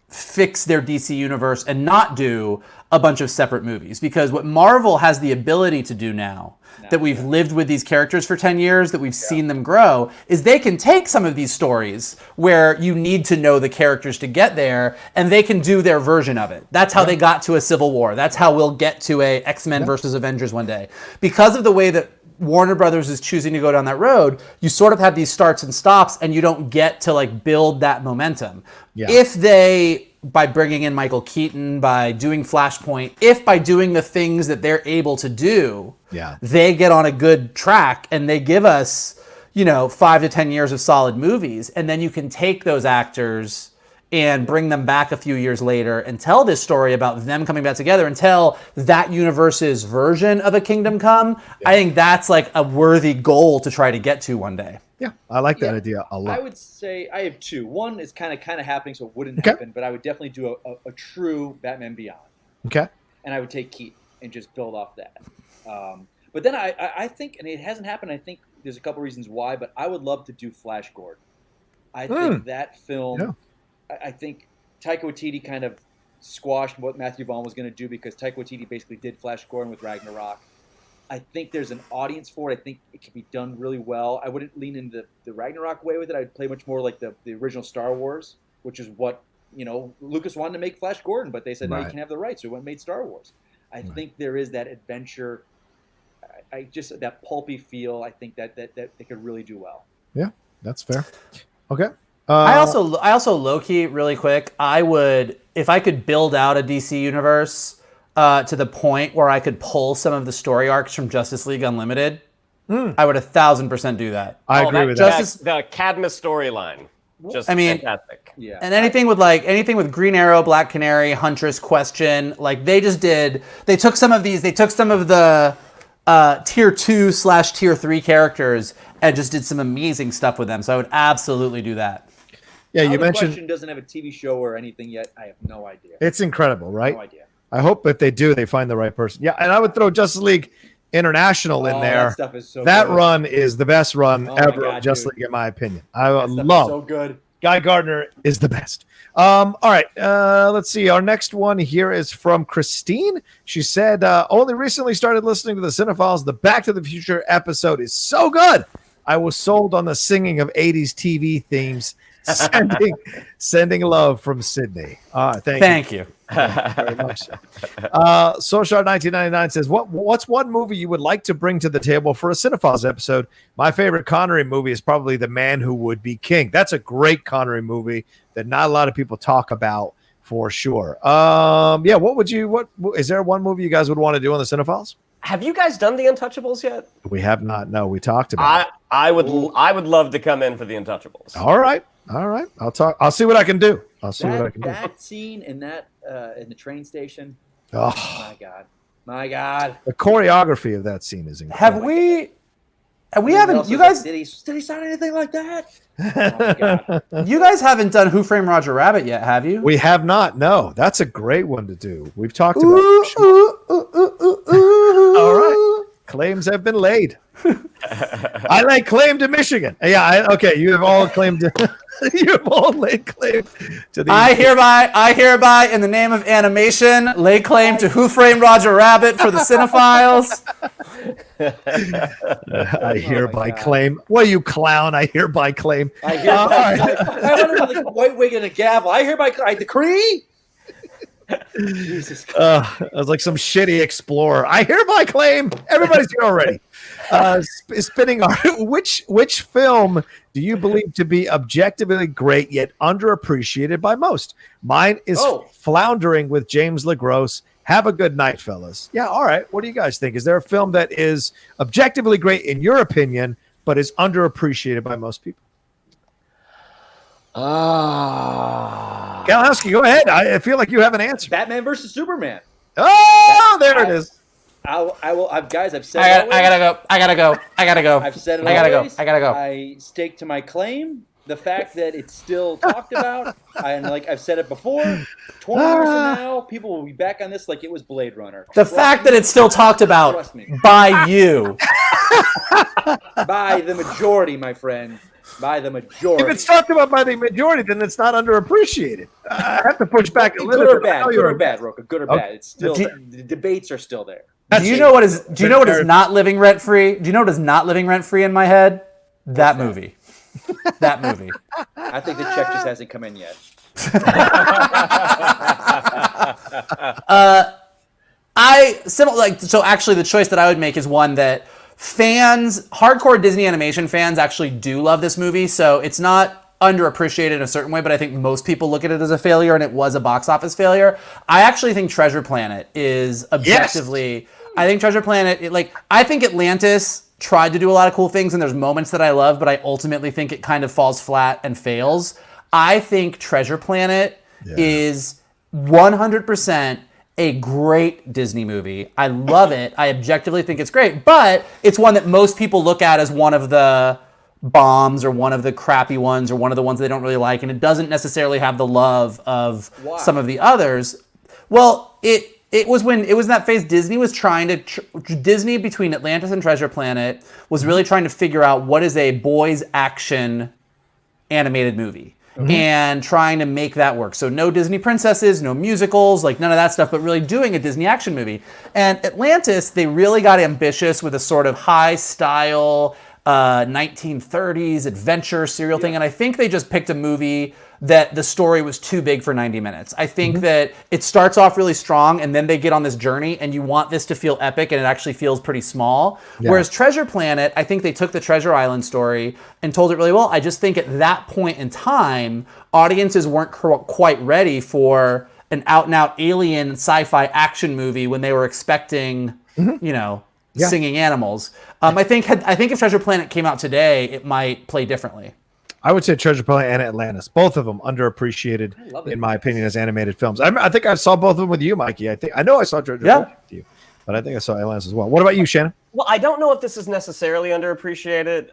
fix their DC universe and not do a bunch of separate movies. Because what Marvel has the ability to do now, that we've lived with these characters for 10 years, that we've seen them grow, is they can take some of these stories where you need to know the characters to get there, and they can do their version of it. That's how they got to a Civil War. That's how we'll get to a X-Men versus Avengers one day. Because of the way that Warner Brothers is choosing to go down that road, you sort of have these starts and stops, and you don't get to build that momentum. If they, by bringing in Michael Keaton, by doing Flashpoint, if by doing the things that they're able to do, they get on a good track and they give us, 5 to 10 years of solid movies, and then you can take those actors and bring them back a few years later and tell this story about them coming back together and tell that universe's version of a Kingdom Come. I think that's a worthy goal to try to get to one day. Yeah, I like that idea a lot. I would say I have two. One is kind of happening, so it wouldn't happen, but I would definitely do a true Batman Beyond. Okay. And I would take Keaton and just build off that. But then I think, and it hasn't happened, I think there's a couple reasons why, but I would love to do Flash Gordon. I think that film, I think Taika Waititi kind of squashed what Matthew Vaughn was going to do because Taika Waititi basically did Flash Gordon with Ragnarok. I think there's an audience for it. I think it can be done really well. I wouldn't lean into the Ragnarok way with it. I'd play much more like the original Star Wars, which is what, Lucas wanted to make Flash Gordon, but they said, no, you can't have the rights, so he went and made Star Wars. I think there is that adventure, that pulpy feel. I think that they could really do well. Yeah, that's fair. Okay. I also low-key, really quick, I would, if I could build out a DC universe to the point where I could pull some of the story arcs from Justice League Unlimited, I would 1,000% do that. I agree with that. The Cadmus storyline, fantastic. Yeah. And anything with Green Arrow, Black Canary, Huntress, Question, they took some of the tier 2/tier 3 characters and just did some amazing stuff with them. So I would absolutely do that. Yeah, you mentioned Question doesn't have a TV show or anything yet. I have no idea. It's incredible, right? No idea. I hope if they do, they find the right person. Yeah, and I would throw Justice League International in there. That stuff is so that good. Run is the best run ever of Justice League, in my opinion. I love. So good. Guy Gardner is the best. All right, let's see. Our next one here is from Christine. She said, only recently started listening to the Cinephiles. The Back to the Future episode is so good. I was sold on the singing of 80s TV themes. Sending love from Sydney. Thank you. Very much so. Soshar1999 says, what's one movie you would like to bring to the table for a Cinephiles episode? My favorite Connery movie is probably The Man Who Would Be King. That's a great Connery movie that not a lot of people talk about for sure. What is there one movie you guys would want to do on the Cinephiles? Have you guys done The Untouchables yet? We have not. No, we talked about it. I would love to come in for The Untouchables. All right. I'll see what I can do. That scene in that in the train station. Oh my God. The choreography of that scene is incredible. You guys did he sound anything like that? Oh my God. You guys haven't done Who Framed Roger Rabbit yet, have you? We have not. No, that's a great one to do. We've talked about it. All right. Claims have been laid. I lay claim to Michigan. Yeah, okay. You have all claimed you have all laid claim to the I hereby, in the name of animation, lay claim to Who Framed Roger Rabbit for the Cinephiles. I hereby claim. Well, you clown. I hereby claim. I hereby like white wig and a gavel. I decree. Jesus Christ. I was like some shitty explorer. I hereby claim. Everybody's here already. Spinning art. Which film do you believe to be objectively great yet underappreciated by most? Mine is Floundering with James LeGros. Have a good night, fellas. Yeah, all right. What do you guys think? Is there a film that is objectively great in your opinion, but is underappreciated by most people? Galowski, go ahead. I feel like you have an answer. Batman versus Superman. Oh, there it is. I will. Guys, I've said. I gotta go. I've said it. I gotta go. I stake to my claim. The fact that it's still talked about, and like I've said it before, 20 years from now, people will be back on this like it was Blade Runner. The fact that it's still talked about by you, by the majority, my friend. By the majority. If it's talked about by the majority, then it's not underappreciated. I have to push back a little bit. Good or bad, Rocha. Good or bad. It's still the debates are still there. Do you know what is not living rent free? Do you know what is not living rent free in my head? That movie. That movie. I think the check just hasn't come in yet. So actually the choice that I would make is one that hardcore Disney animation fans actually do love this movie, so it's not underappreciated in a certain way, but I think most people look at it as a failure, and it was a box office failure. I actually think Treasure Planet is objectively... Yes. I think Treasure Planet... I think Atlantis tried to do a lot of cool things, and there's moments that I love, but I ultimately think it kind of falls flat and fails. I think Treasure Planet is 100% a great Disney movie. I love it. I objectively think it's great, but it's one that most people look at as one of the bombs or one of the crappy ones or one of the ones they don't really like, and it doesn't necessarily have the love of some of the others. Well, it was in that phase Disney was trying to Disney between Atlantis and Treasure Planet was really trying to figure out what is a boys action animated movie. And trying to make that work. So no Disney princesses, no musicals, none of that stuff, but really doing a Disney action movie. And Atlantis, they really got ambitious with a sort of high style 1930s adventure serial thing. And I think they just picked a movie that the story was too big for 90 minutes. I think that it starts off really strong and then they get on this journey and you want this to feel epic and it actually feels pretty small. Yeah. Whereas Treasure Planet, I think they took the Treasure Island story and told it really well. I just think at that point in time, audiences weren't quite ready for an out-and-out alien sci-fi action movie when they were expecting, singing animals. I think if Treasure Planet came out today, it might play differently. I would say Treasure Planet and Atlantis, both of them underappreciated in my opinion as animated films. I think I saw both of them with you, Mikey. I know I saw Treasure Planet with you, but I think I saw Atlantis as well. What about you, Shannon? Well, I don't know if this is necessarily underappreciated,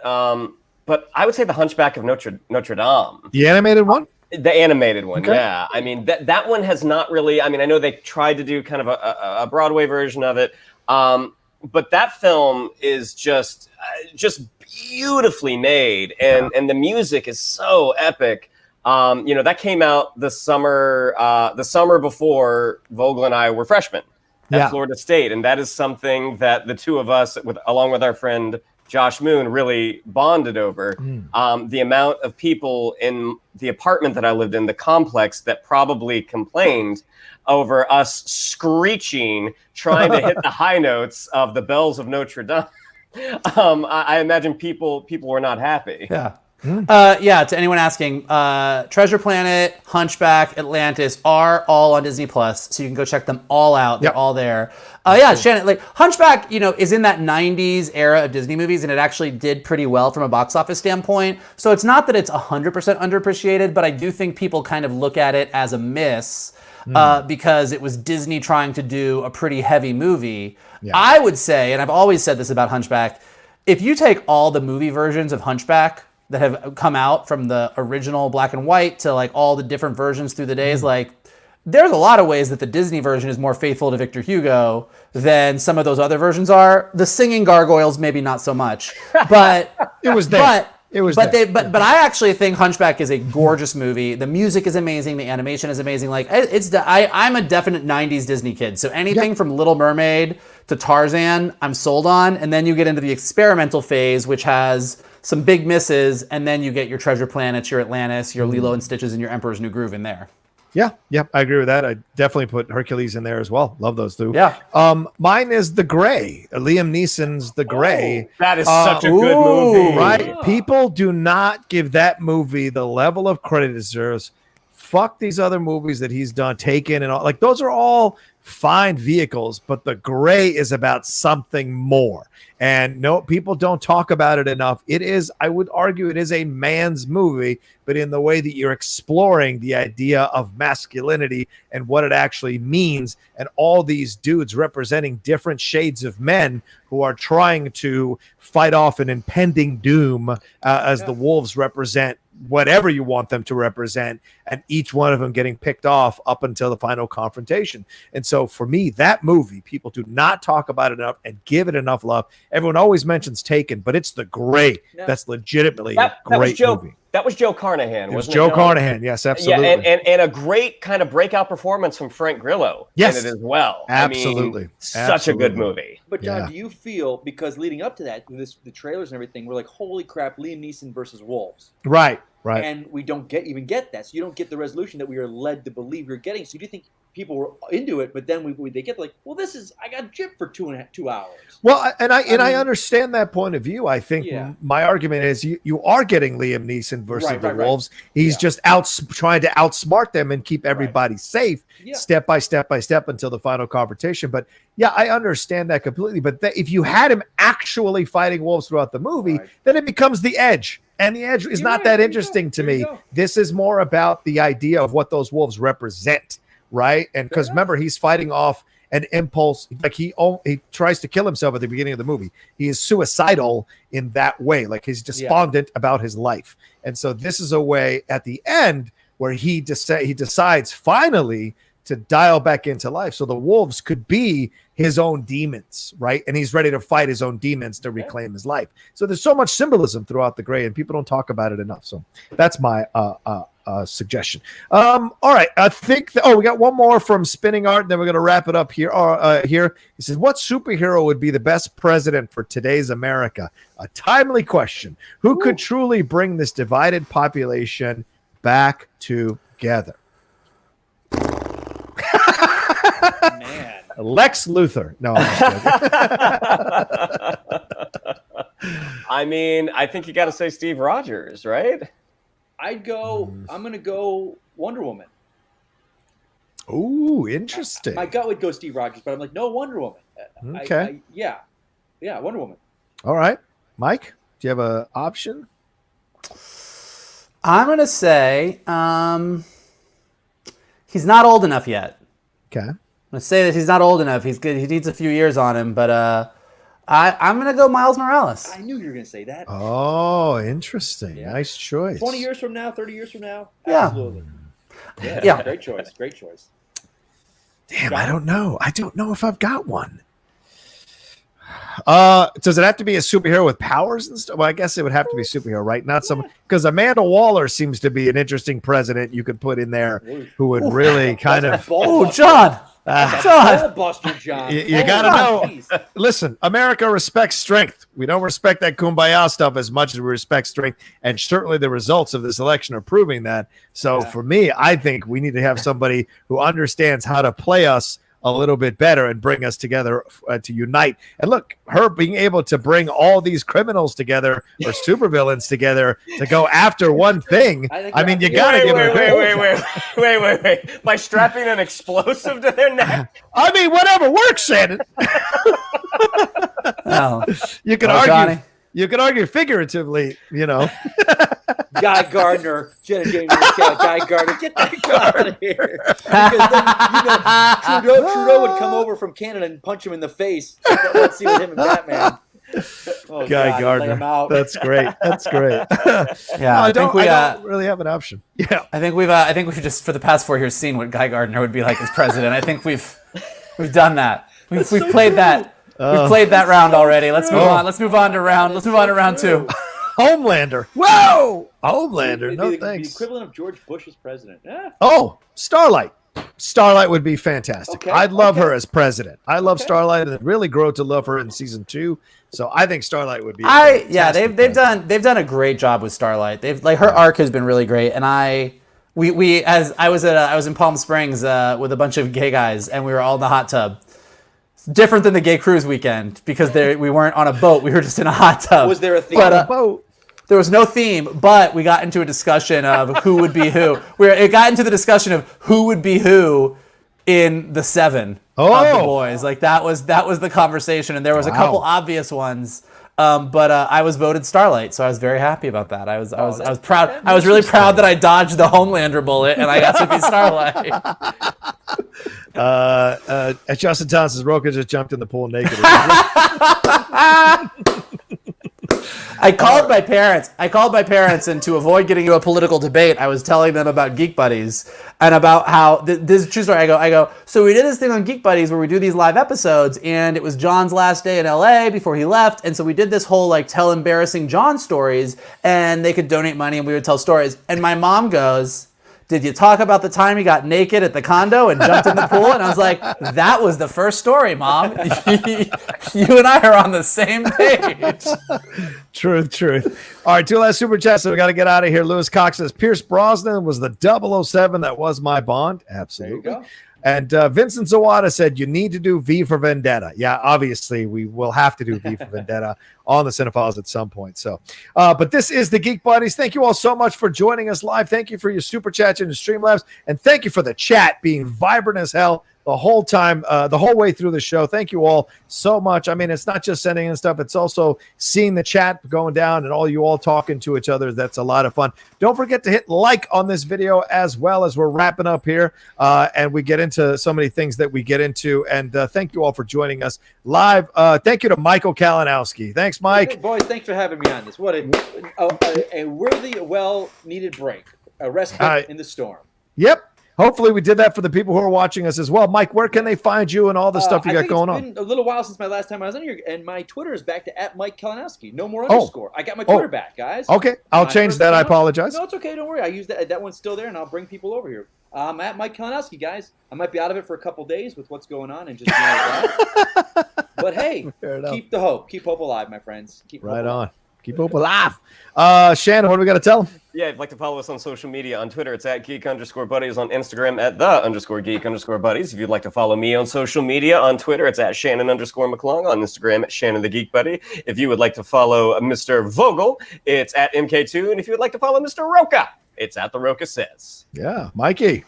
but I would say The Hunchback of Notre Dame. The animated one? The animated one, yeah. I mean, that one has not really. I mean, I know they tried to do kind of a Broadway version of it, but that film is just beautifully made, and the music is so epic. That came out the summer before Vogel and I were freshmen at Florida State, and that is something that the two of us, along with our friend Josh Moon really bonded over. The amount of people in the apartment that I lived in, the complex, that probably complained over us screeching, trying to hit the high notes of the bells of Notre Dame. I imagine people were not happy. Yeah. To anyone asking, Treasure Planet, Hunchback, Atlantis are all on Disney Plus, so you can go check them all out. They're all there. Shannon, like Hunchback, is in that 90s era of Disney movies, and it actually did pretty well from a box office standpoint. So it's not that it's 100% underappreciated, but I do think people kind of look at it as a miss because it was Disney trying to do a pretty heavy movie. Yeah. I would say, and I've always said this about Hunchback, if you take all the movie versions of Hunchback that have come out from the original black and white to like all the different versions through the days, like there's a lot of ways that the Disney version is more faithful to Victor Hugo than some of those other versions are. The singing gargoyles, maybe not so much, but it was there. But I actually think Hunchback is a gorgeous movie. The music is amazing. The animation is amazing. Like I'm a definite 90s Disney kid. So anything from Little Mermaid to Tarzan, I'm sold on. And then you get into the experimental phase, which has some big misses, and then you get your Treasure Planets, your Atlantis, your Lilo and Stitches, and your Emperor's New Groove in there. Yeah, I agree with that. I definitely put Hercules in there as well. Love those two. Yeah. Mine is The Gray. Liam Neeson's The Gray. That is such a good movie. Right? People do not give that movie the level of credit it deserves. Fuck these other movies that he's done, Taken and all. Like, those are all fine vehicles, but The Gray is about something more. And no, people don't talk about it enough. It is, I would argue, it is a man's movie, but in the way that you're exploring the idea of masculinity and what it actually means, and all these dudes representing different shades of men who are trying to fight off an impending doom, as the wolves represent whatever you want them to represent, and each one of them getting picked off up until the final confrontation. And so for me, that movie, people do not talk about it enough and give it enough love. Everyone always mentions Taken, but it's The Gray. That's legitimately a great movie. That was Joe Carnahan, wasn't it? Joe Carnahan, yes, absolutely. Yeah, and a great kind of breakout performance from Frank Grillo in it as well. Absolutely. I mean, such a good movie. But John, do you feel, because leading up to that, the trailers and everything, we're like, holy crap, Liam Neeson versus wolves. Right. And we don't even get that. So you don't get the resolution that we are led to believe you're getting. So do you think people were into it, but then they get like, well, I got gypped for 2 hours. Well, I understand that point of view. I think my argument is you are getting Liam Neeson versus the wolves. He's just trying to outsmart them and keep everybody safe, step by step until the final confrontation. But yeah, I understand that completely. But if you had him actually fighting wolves throughout the movie, then it becomes The Edge. And The Edge is not that interesting to me. This is more about the idea of what those wolves represent, right? And because remember, he's fighting off an impulse. Like he tries to kill himself at the beginning of the movie. He is suicidal in that way. Like he's despondent about his life. And so this is a way at the end where he decides finally to dial back into life. So the wolves could be his own demons, right? And he's ready to fight his own demons to reclaim his life. So there's so much symbolism throughout The Gray, and people don't talk about it enough. So that's my suggestion. All right. I think we got one more from Spinning Art, and then we're going to wrap it up here. Here he says, what superhero would be the best president for today's America? A timely question. Who could truly bring this divided population back together? Man. Lex Luthor. No, I'm I mean, I think you got to say Steve Rogers, right? I'm going to go Wonder Woman. Ooh, interesting. My gut would go Steve Rogers, but I'm like, no, Wonder Woman. Okay. Yeah, Wonder Woman. All right. Mike, do you have an option? I'm going to say he's not old enough yet. Okay. I'm going to say that he's not old enough. He's good. He needs a few years on him, but I'm going to go Miles Morales. I knew you were going to say that. Oh, interesting. Yeah. Nice choice. 20 years from now, 30 years from now? Yeah. Absolutely. Yeah. Great choice. Great choice. Damn, I don't know. I don't know if I've got one. Does it have to be a superhero with powers and stuff? Well, I guess it would have to be a superhero, right? Not someone, because Amanda Waller seems to be an interesting president you could put in there who would really kind of. Oh, John. Buster John. You got to know. Listen, America respects strength. We don't respect that kumbaya stuff as much as we respect strength. And certainly the results of this election are proving that. So for me, I think we need to have somebody who understands how to play us a little bit better and bring us together to unite. And look, her being able to bring all these criminals together or supervillains together to go after one thing. I mean, you got to give her wait. By strapping an explosive to their neck? I mean, whatever works, Shannon. You can argue. Johnny. You can argue figuratively, you know. Guy Gardner, Jenna James, Guy Gardner, get that guy out of here. Because then, Trudeau would come over from Canada and punch him in the face. Let's see with him and Batman. Oh, Guy Gardner. That's great. That's great. Yeah, I don't really have an option. Yeah, I think we've just for the past 4 years seen what Guy Gardner would be like as president. I think we've done that. We've played that. We've played that round already. Let's move on. Let's move on to round 2. Homelander. Whoa! Homelander. No thanks. The equivalent of George Bush as president. Yeah. Oh, Starlight. Starlight would be fantastic. Okay. I'd love her as president. I love Starlight and really grow to love her in season 2. So I think Starlight would be. They've done a great job with Starlight. Her arc has been really great, and I was in Palm Springs with a bunch of gay guys, and we were all in the hot tub. Different than the gay cruise weekend because we weren't on a boat. We were just in a hot tub. Was there a theme on a boat? There was no theme, but we got into a discussion of who would be who. It got into the discussion of who would be who in the 7 of the boys. Like that was the conversation, and there was a couple obvious ones. But I was voted Starlight, so I was very happy about that. I was proud. I was really proud that I dodged the Homelander bullet and I got to be Starlight. Justin Thomas says Rocha just jumped in the pool naked. I called my parents, and to avoid getting into a political debate, I was telling them about Geek Buddies and about how this is a true story. I go. So we did this thing on Geek Buddies where we do these live episodes, and it was John's last day in LA before he left, and so we did this whole tell embarrassing John stories, and they could donate money, and we would tell stories. And my mom goes, "Did you talk about the time you got naked at the condo and jumped in the pool?" And I was like, "That was the first story, Mom. You and I are on the same page." Truth. All right, 2 last super chats, so we got to get out of here. Lewis Cox says, Pierce Brosnan was the 007 that was my Bond. Absolutely. There you go. And Vincent Zawada said, you need to do V for Vendetta. Yeah, obviously, we will have to do V for Vendetta on the Cinephiles at some point. So, but this is the Geek Buddies. Thank you all so much for joining us live. Thank you for your super chats and your Streamlabs. And thank you for the chat being vibrant as hell the whole time, the whole way through the show. Thank you all so much. I mean, it's not just sending in stuff. It's also seeing the chat going down and all you all talking to each other. That's a lot of fun. Don't forget to hit like on this video as well as we're wrapping up here. And we get into so many things that we get into. And thank you all for joining us live. Thank you to Michael Kalinowski. Thanks, Mike. Hey, boys, thanks for having me on this. What a worthy, well-needed break. A respite in the storm. Yep. Hopefully we did that for the people who are watching us as well. Mike, where can they find you and all the stuff you got going on? It's been a little while since my last time I was on here, and my Twitter is back to @Mike Kalinowski. No more underscore. I got my Twitter back, guys. Okay, I'll change that. I apologize. No, it's okay. Don't worry. I use that. That one's still there, and I'll bring people over here. I'm @Mike Kalinowski, guys. I might be out of it for a couple days with what's going on and just that. But hey, keep the hope. Keep hope alive, my friends. Keep right on. Keep hope alive. Shannon, what do we got to tell them? Yeah, if you'd like to follow us on social media, on Twitter, it's @geek_buddies, on Instagram, @the_geek_buddies. If you'd like to follow me on social media, on Twitter, it's @Shannon_McClung, on Instagram, @Shannon the Geek Buddy. If you would like to follow Mr. Vogel, it's @MK2. And if you would like to follow Mr. Rocha, it's @The Rocha Says. Yeah, Mikey.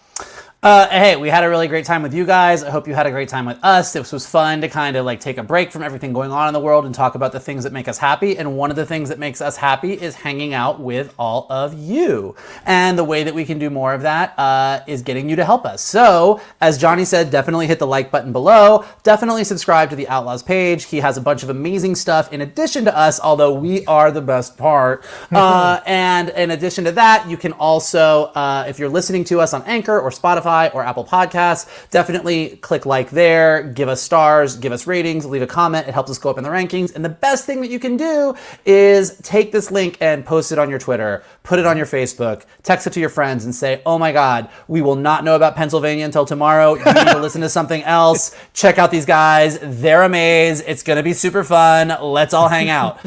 Hey, we had a really great time with you guys. I hope you had a great time with us. This was fun to kind of take a break from everything going on in the world and talk about the things that make us happy. And one of the things that makes us happy is hanging out with all of you. And the way that we can do more of that is getting you to help us. So, as Johnny said, definitely hit the like button below. Definitely subscribe to the Outlaws page. He has a bunch of amazing stuff in addition to us, although we are the best part. And in addition to that, you can also, if you're listening to us on Anchor or Spotify Spotify or Apple Podcasts, definitely click like there, give us stars, give us ratings, leave a comment. It helps us go up in the rankings. And the best thing that you can do is take this link and post it on your Twitter, put it on your Facebook, text it to your friends and say, oh my God, we will not know about Pennsylvania until tomorrow. You need to listen to something else. Check out these guys. They're amazing. It's going to be super fun. Let's all hang out.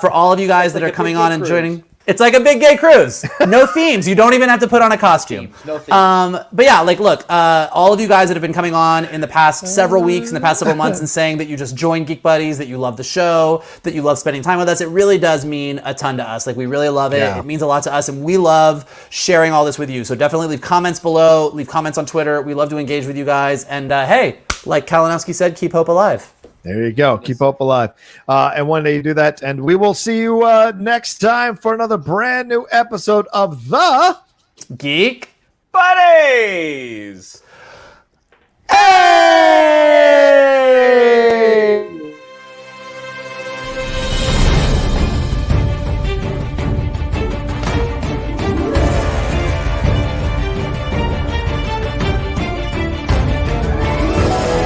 For all of you guys that are coming on and joining. It's like a big gay cruise. No themes. You don't even have to put on a costume. No themes. But yeah, like, look, all of you guys that have been coming on in the past several weeks, in the past several months, and saying that you just joined Geek Buddies, that you love the show, that you love spending time with us, it really does mean a ton to us. Like, we really love it. Yeah. It means a lot to us, and we love sharing all this with you. So definitely leave comments below, leave comments on Twitter. We love to engage with you guys. And hey, like Kalinowski said, keep hope alive. There you go. Keep hope alive. And one day you do that. And we will see you next time for another brand new episode of the Geek Buddies.